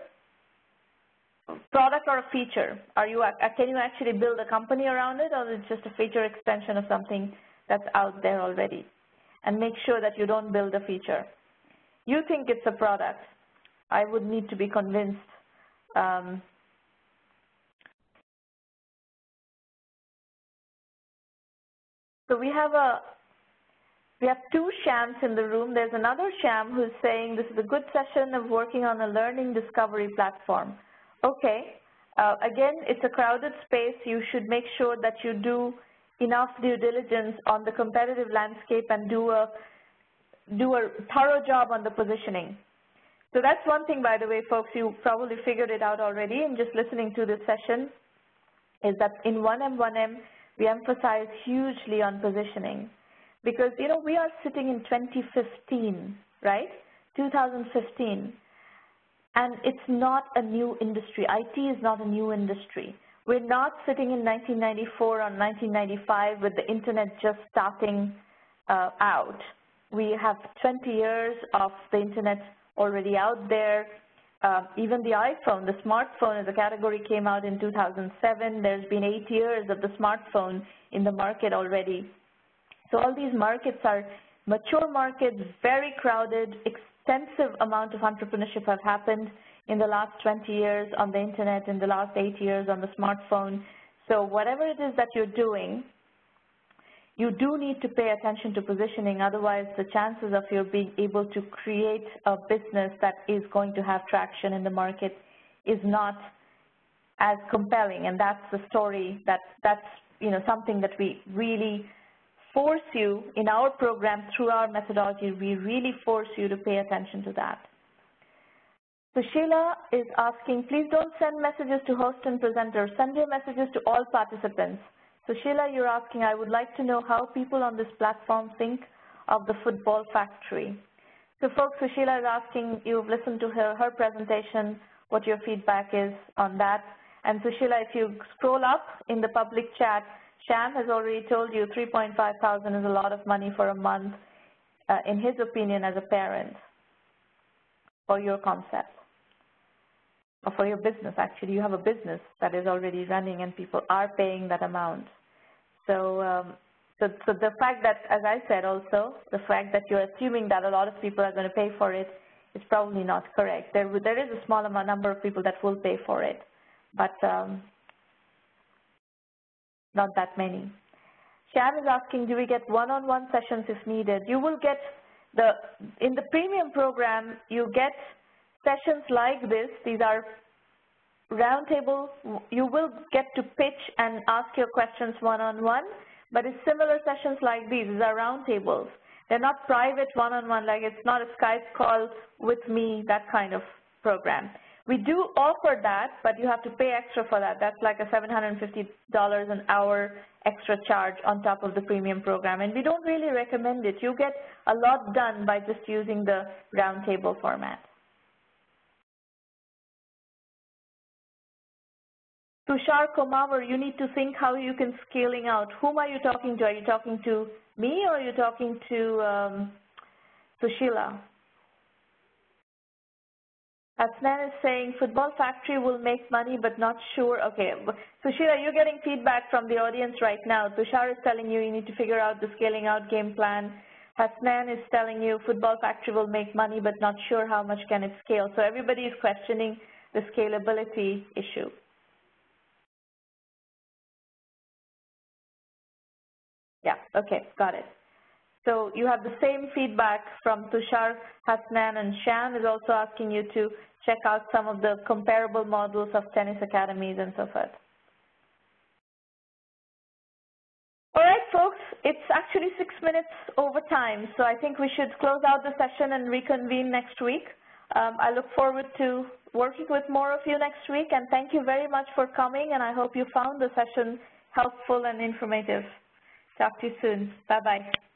product or a feature? Can you actually build a company around it, or is it just a feature extension of something that's out there already? And make sure that you don't build a feature. You think it's a product. I would need to be convinced. So we have two Shams in the room. There's another Sham who's saying this is a good session of working on a learning discovery platform. Okay. Again, it's a crowded space. You should make sure that you do enough due diligence on the competitive landscape and do a thorough job on the positioning. So that's one thing, by the way, folks, you probably figured it out already in just listening to this session, is that in 1M1M, we emphasize hugely on positioning. Because, we are sitting in 2015, right? 2015. And it's not a new industry. IT is not a new industry. We're not sitting in 1994 or 1995 with the internet just starting out. We have 20 years of the internet already out there. Even the iPhone, the smartphone as a category came out in 2007. There's been 8 years of the smartphone in the market already. So all these markets are mature markets, very crowded, extensive amount of entrepreneurship have happened in the last 20 years on the internet, in the last 8 years on the smartphone. So whatever it is that you're doing, you do need to pay attention to positioning, otherwise the chances of you being able to create a business that is going to have traction in the market is not as compelling. And that's the story, that's something that we really force you in our program through our methodology. We really force you to pay attention to that. So Sheila is asking, please don't send messages to host and presenter. Send your messages to all participants. So Sheila, you're asking, I would like to know how people on this platform think of the football factory. So folks, so Sheila is asking, you've listened to her presentation, what your feedback is on that. And Sushila, if you scroll up in the public chat, Sham has already told you 3.5 thousand is a lot of money for a month, in his opinion, as a parent, for your concept, or for your business. Actually, you have a business that is already running and people are paying that amount. So, so the fact that, as I said also, the fact that you're assuming that a lot of people are going to pay for it is probably not correct. There is a small number of people that will pay for it, but not that many. Sham is asking, do we get one-on-one sessions if needed? You will get in the premium program, you get sessions like this. These are roundtable. You will get to pitch and ask your questions one-on-one, but it's similar sessions like these. These are roundtables. They're not private one-on-one, like it's not a Skype call with me, that kind of program. We do offer that, but you have to pay extra for that. That's like a $750 an hour extra charge on top of the premium program, and we don't really recommend it. You get a lot done by just using the roundtable format. Tushar Komawar, you need to think how you can scaling out. Whom are you talking to? Are you talking to me or are you talking to Sushila? Asnan is saying Football Factory will make money but not sure. Okay, Sushila, you're getting feedback from the audience right now. Tushar is telling you need to figure out the scaling out game plan. Hasnan is telling you Football Factory will make money but not sure how much can it scale. So everybody is questioning the scalability issue. Yeah, okay, got it. So you have the same feedback from Tushar, Hasnan, and Sham is also asking you to check out some of the comparable models of tennis academies and so forth. All right, folks, it's actually 6 minutes over time, so I think we should close out the session and reconvene next week. I look forward to working with more of you next week, and thank you very much for coming, and I hope you found the session helpful and informative. Talk to you soon. Bye-bye.